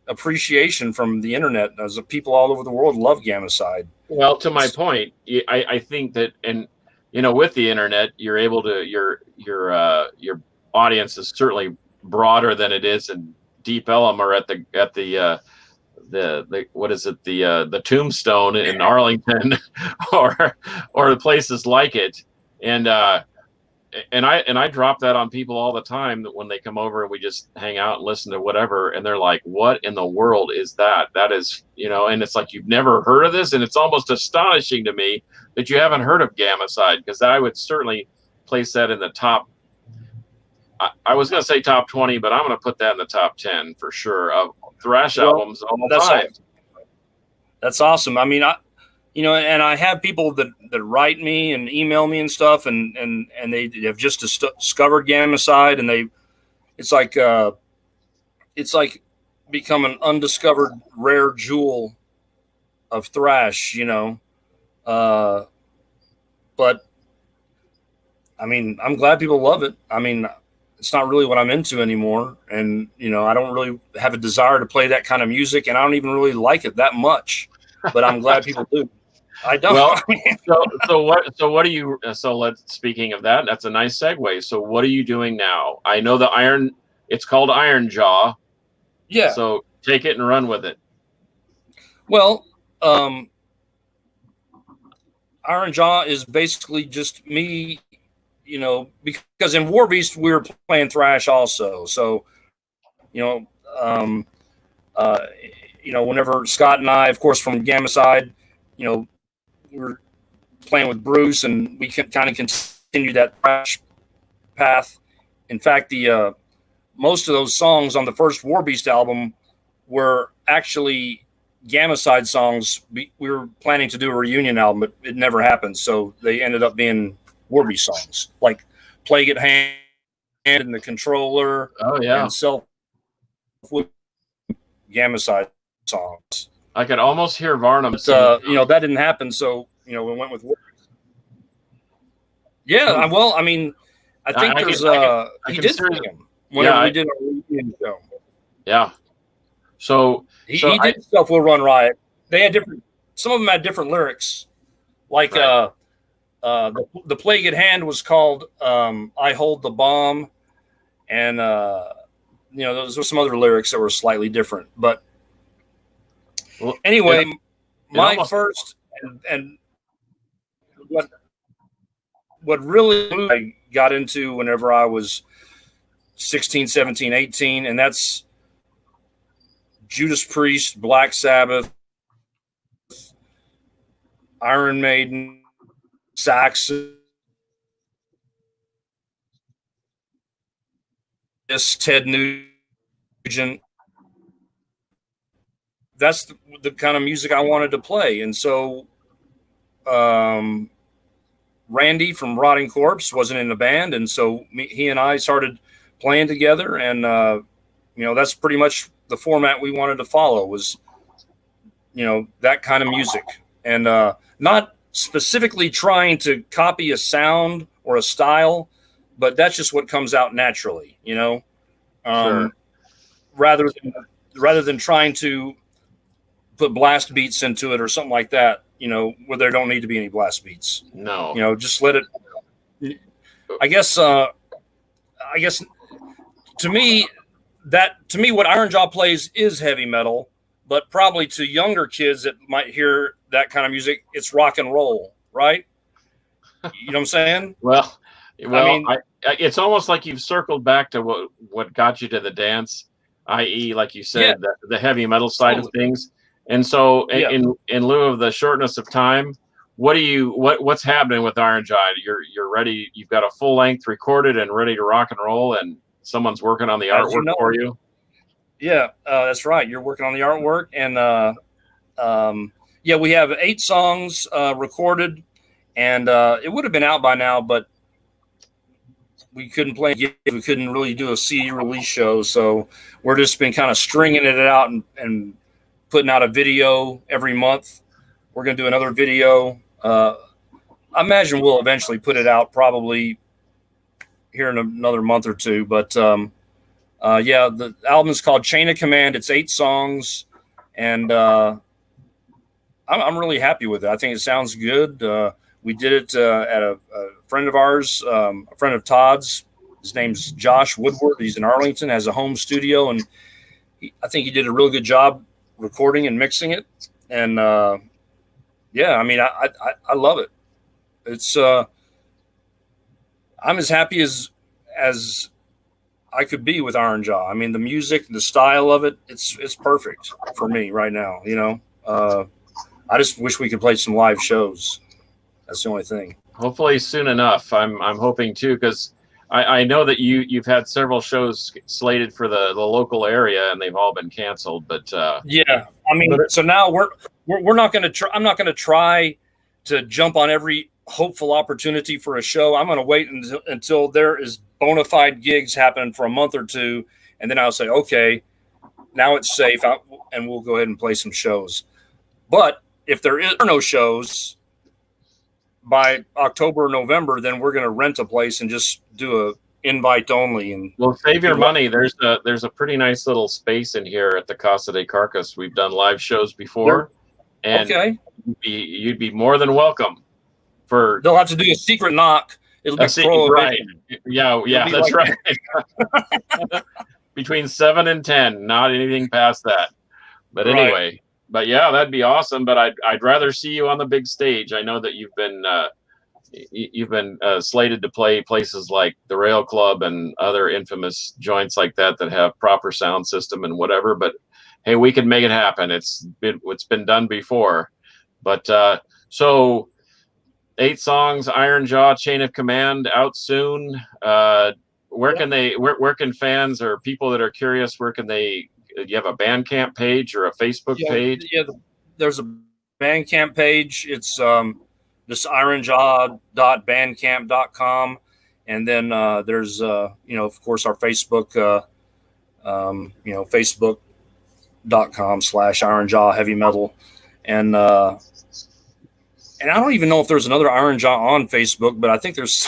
appreciation from the internet, as people all over the world love Gammacide. Well, to my point, I think that, and with the internet, you're able to your audience is certainly broader than it is in Deep Ellum or at the what is it, the Tombstone in Arlington or the places like it, and I drop that on people all the time, that when they come over and we just hang out and listen to whatever, and they're like, what in the world is that? That is, and it's like, you've never heard of this, and it's almost astonishing to me that you haven't heard of Gammacide, because I would certainly place that in the top. I was going to say top 20, but I'm going to put that in the top 10 for sure of thrash albums all the time. Awesome. That's awesome. I mean, and I have people that write me and email me and stuff, and they have just discovered Gammacide, and it's like become an undiscovered rare jewel of thrash, but I mean, I'm glad people love it. I mean, it's not really what I'm into anymore. And, I don't really have a desire to play that kind of music, and I don't even really like it that much, but I'm glad people do. I don't. Well, speaking of that, that's a nice segue. So what are you doing now? I know it's called Iron Jaw. Yeah. So take it and run with it. Well, Iron Jaw is basically just me, because in Warbeast we were playing thrash also. So, whenever Scott and I, of course, from Gammacide, we were playing with Bruce, and we kind of continued that thrash path. In fact, the most of those songs on the first Warbeast album were actually Gammacide songs. We were planning to do a reunion album, but it never happened. So they ended up being Warbeast songs, like Plague at Hand and The Controller. Oh, yeah. And Self Gammacide songs. I could almost hear Varnum. But, that didn't happen. So, we went with Warbeast. Yeah. Well, I mean, I think he did sing him whenever we did our reunion show. Yeah. So he did stuff with Run Riot. They had some of them had different lyrics. Like, right. The Plague at Hand was called I Hold the Bomb. And, those were some other lyrics that were slightly different. But anyway, my first and what really I got into whenever I was 16, 17, 18, and that's Judas Priest, Black Sabbath, Iron Maiden, Saxon, Ted Nugent. That's the kind of music I wanted to play. And so Randy from Rotting Corpse wasn't in the band, and so he and I started playing together, and that's pretty much the format we wanted to follow, was that kind of music, and not specifically trying to copy a sound or a style, but that's just what comes out naturally, Sure. rather than trying to put blast beats into it or something like that, where there don't need to be any blast beats. No. Just let it. I guess to me, what Iron Jaw plays is heavy metal, but probably to younger kids that might hear that kind of music, it's rock and roll, right? You know what I'm saying? Well, I mean, it's almost like you've circled back to what got you to the dance, i.e., like you said, the heavy metal side of things. And so, in lieu of the shortness of time, what's happening with Iron Jaw? You're ready. You've got a full length recorded and ready to rock and roll, and someone's working on the artwork for you. Yeah, that's right. You're working on the artwork, and we have 8 songs recorded, and it would have been out by now, but we couldn't play gigs. We couldn't really do a CD release show. So we're just been kind of stringing it out and putting out a video every month. We're going to do another video. I imagine we'll eventually put it out probably here in another month or two. But yeah, the album is called Chain of Command. It's 8 songs, and I'm really happy with it. I think it sounds good. We did it at a friend of ours, a friend of Todd's. His name's Josh Woodward. He's in Arlington, has a home studio, and I think he did a really good job recording and mixing it. And yeah, I mean, I love it. It's I'm as happy as I could be with Iron Jaw. I mean, the music, the style of it, it's perfect for me right now. You know, I just wish we could play some live shows. That's the only thing. Hopefully soon enough. I'm hoping too, because I know that you've had several shows slated for the local area and they've all been canceled. But yeah, I mean, so now we're not going to try. I'm not going to try to jump on every hopeful opportunity for a show. I'm going to wait until there is bona fide gigs happening for a month or two, and then I'll say, okay, now it's safe, and we'll go ahead and play some shows. But if there are no shows by October or November, then we're going to rent a place and just do a invite only. And well, save your money. There's a pretty nice little space in here at the Casa de Carcas. We've done live shows before, and okay, you'd be more than welcome. They'll have to do a secret knock. It'll be right. Yeah, that's like right. Between 7 and 10, not anything past that. But anyway. Right. But yeah, that'd be awesome. But I'd rather see you on the big stage. I know that you've been slated to play places like the Rail Club and other infamous joints like that have proper sound system and whatever. But hey, we can make it happen. It's been done before. But so 8 songs, Iron Jaw, Chain of Command, out soon. Where can fans or people that are curious, where can they? Do you have a Bandcamp page or a Facebook page? Yeah, there's a Bandcamp page. It's just ironjaw.bandcamp.com. And then there's, of course, our Facebook, facebook.com/ironjawheavymetal. And I don't even know if there's another Iron Jaw on Facebook, but I think there's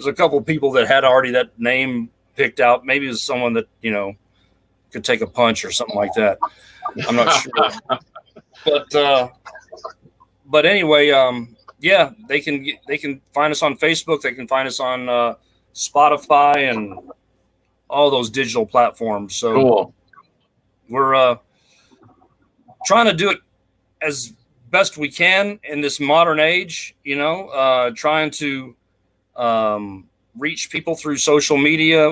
a couple of people that had already that name picked out. Maybe it's someone that, could take a punch or something like that. I'm not sure. But anyway, yeah, they can find us on Facebook. They can find us on Spotify and all those digital platforms. So cool. We're trying to do it as best we can in this modern age, trying to reach people through social media.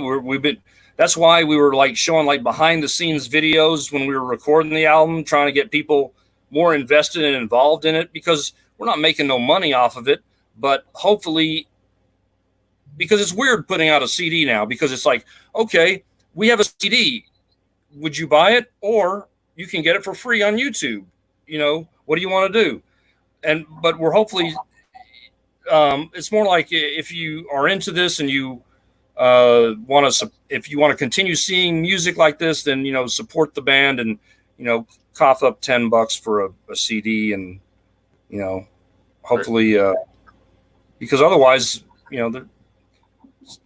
That's why we were showing behind the scenes videos when we were recording the album, trying to get people more invested and involved in it, because we're not making no money off of it. But hopefully, because it's weird putting out a CD now, because it's like, okay, we have a CD. Would you buy it? Or you can get it for free on YouTube. What do you want to do? But we're hopefully, it's more like if you are into this and you if you want to continue seeing music like this, then support the band and cough up $10 for a CD, and hopefully because otherwise there's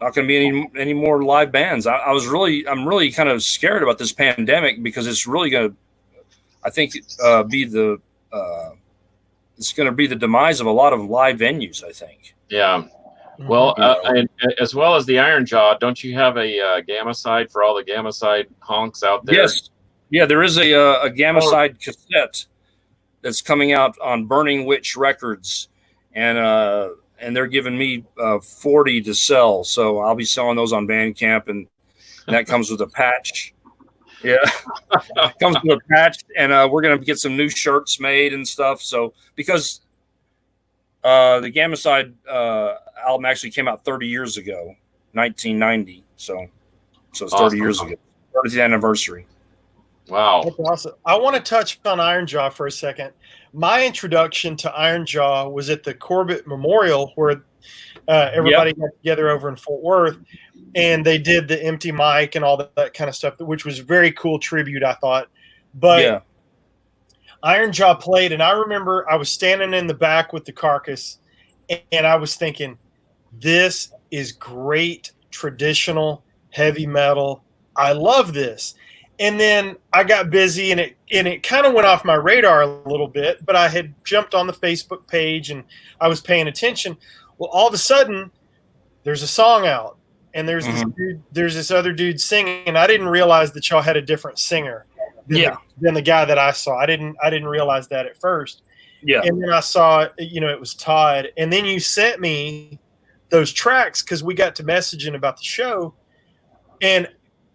not going to be any more live bands. I'm really kind of scared about this pandemic, because it's really going to, I think, it's going to be the demise of a lot of live venues, I think. Yeah. Well, and as well as the Iron Jaw, don't you have a Gammacide for all the Gammacide honks out there? Yes. Yeah, there is a Gammacide cassette that's coming out on Burning Witch Records, and they're giving me 40 to sell. So I'll be selling those on Bandcamp, and that comes with a patch. Yeah, it comes with a patch, and we're going to get some new shirts made and stuff. So because the Gammacide album actually came out 30 years ago, 1990. So it's 30 awesome. Years ago, 30th anniversary. Wow. That's awesome. I want to touch on Iron Jaw for a second. My introduction to Iron Jaw was at the Corbett Memorial, where Everybody got together over in Fort Worth, and they did the empty mic and all that kind of stuff, which was very cool tribute, I thought. But Iron Jaw played, and I remember I was standing in the back with the Carcass, and I was thinking, this is great traditional heavy metal. I love this. And then I got busy, and it kind of went off my radar a little bit, but I had jumped on the Facebook page and I was paying attention. Well, all of a sudden there's a song out, and there's this other dude singing. I didn't realize that y'all had a different singer than the guy that I saw. I didn't realize that at first. Yeah. And then I saw, it was Todd. And then you sent me those tracks because we got to messaging about the show. And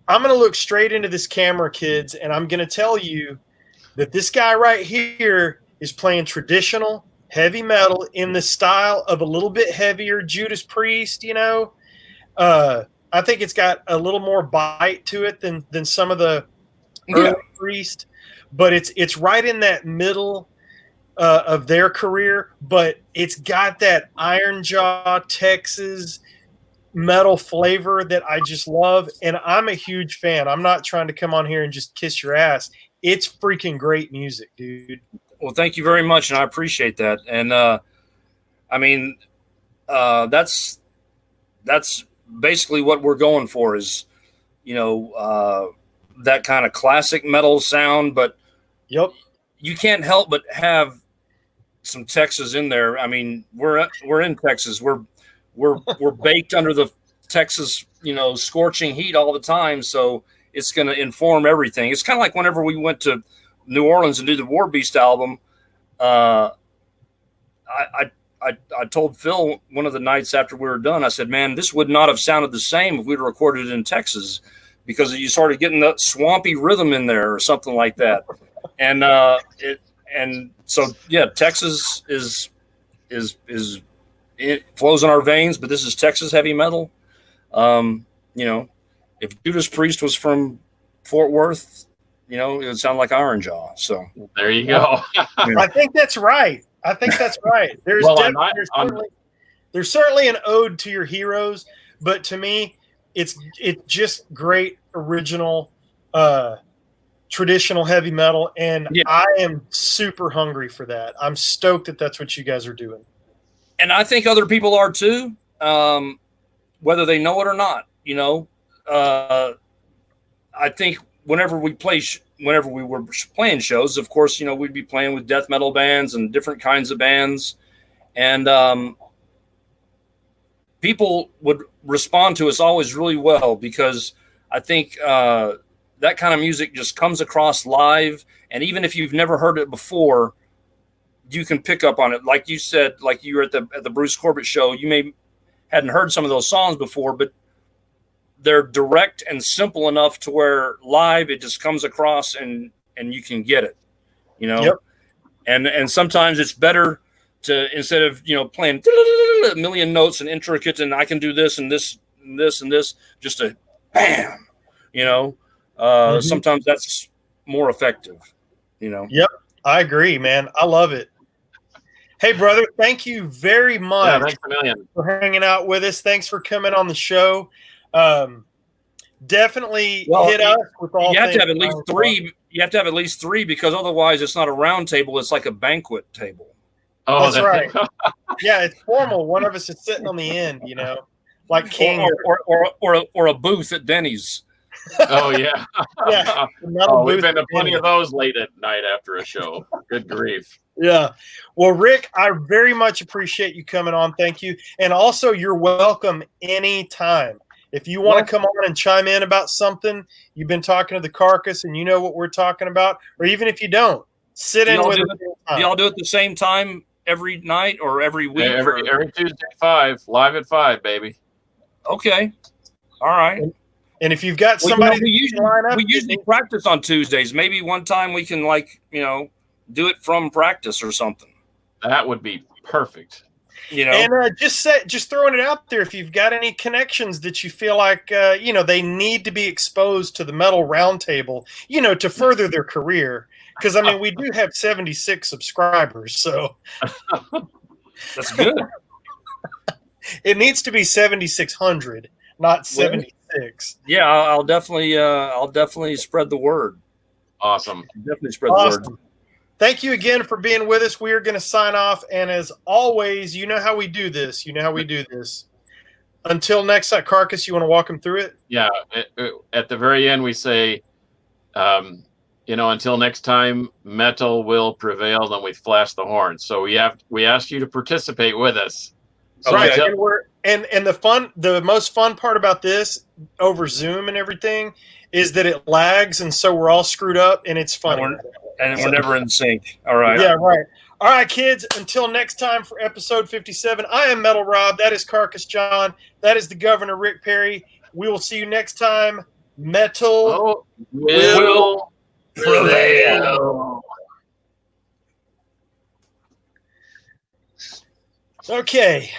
I'm going to look straight into this camera, kids, and I'm going to tell you that this guy right here is playing traditional heavy metal in the style of a little bit heavier Judas Priest, I think it's got a little more bite to it than some of the early Priest, but it's right in that middle of their career, but it's got that Iron Jaw Texas metal flavor that I just love, and I'm a huge fan. I'm not trying to come on here and just kiss your ass. It's freaking great music, dude. Well, thank you very much, and I appreciate that. And that's basically what we're going for is, that kind of classic metal sound. But you can't help but have some Texas in there. I mean, we're in Texas. We're baked under the Texas, scorching heat all the time. So it's going to inform everything. It's kind of like whenever we went to New Orleans and did the Warbeast album. I told Phil one of the nights after we were done, I said, man, this would not have sounded the same if we'd recorded it in Texas, because you started getting that swampy rhythm in there or something like that. And Texas it flows in our veins, but this is Texas heavy metal. If Judas Priest was from Fort Worth, it would sound like Iron Jaw. So there you go. I think that's right. There's certainly an ode to your heroes, but to me, it's just great original traditional heavy metal, and I am super hungry for that. I'm stoked that that's what you guys are doing. And I think other people are too, whether they know it or not. I think whenever we were playing shows, of course, we'd be playing with death metal bands and different kinds of bands, and people would respond to us always really well, because I think that kind of music just comes across live, and even if you've never heard it before, you can pick up on it. Like you said, like you were at the Bruce Corbett show, you hadn't heard some of those songs before, but they're direct and simple enough to where live it just comes across and you can get it, and sometimes it's better to, instead of, playing a million notes and intricate, and I can do this and this and this and this, just a bam, sometimes that's more effective, Yep. I agree, man. I love it. Hey, brother, thank you very much for hanging out with us. Thanks for coming on the show. Definitely hit us with all. You have to have at least three. You have to have at least three, because otherwise it's not a round table. It's like a banquet table. Oh, that's right. Yeah, it's formal. One of us is sitting on the end, like king, or a booth at Denny's. Oh yeah, yeah. We've been to plenty of those late at night after a show. Good grief. Yeah. Well, Rick, I very much appreciate you coming on. Thank you. And also, you're welcome anytime. If you want to come on and chime in about something, you've been talking to the Carcass and you know what we're talking about, or even if you don't, sit in with us. Do y'all do it at the same time every night or every week? Yeah, every Tuesday, 5, live at 5, baby. Okay. All right. And if you've got somebody, we usually practice on Tuesdays. Maybe one time we can do it from practice or something. That would be perfect. And just throwing it out there, if you've got any connections that you feel like they need to be exposed to the Metal Roundtable, to further their career, because we do have 76 subscribers, so that's good. It needs to be 7,600, not 76. Yeah, I'll definitely spread the word. Awesome. Definitely spread the word. Thank you again for being with us. We are going to sign off. And as always, you know how we do this. Until next time, Carcass, you want to walk them through it? Yeah. At the very end, we say, until next time, metal will prevail. Then we flash the horn. So we ask you to participate with us. So right. And the most fun part about this over Zoom and everything is that it lags. And so we're all screwed up and it's funny. And we're never in sync. All right. Yeah, right. All right, kids. Until next time for episode 57, I am Metal Rob. That is Carcass John. That is the Governor, Rick Perry. We will see you next time. Metal will prevail. Okay.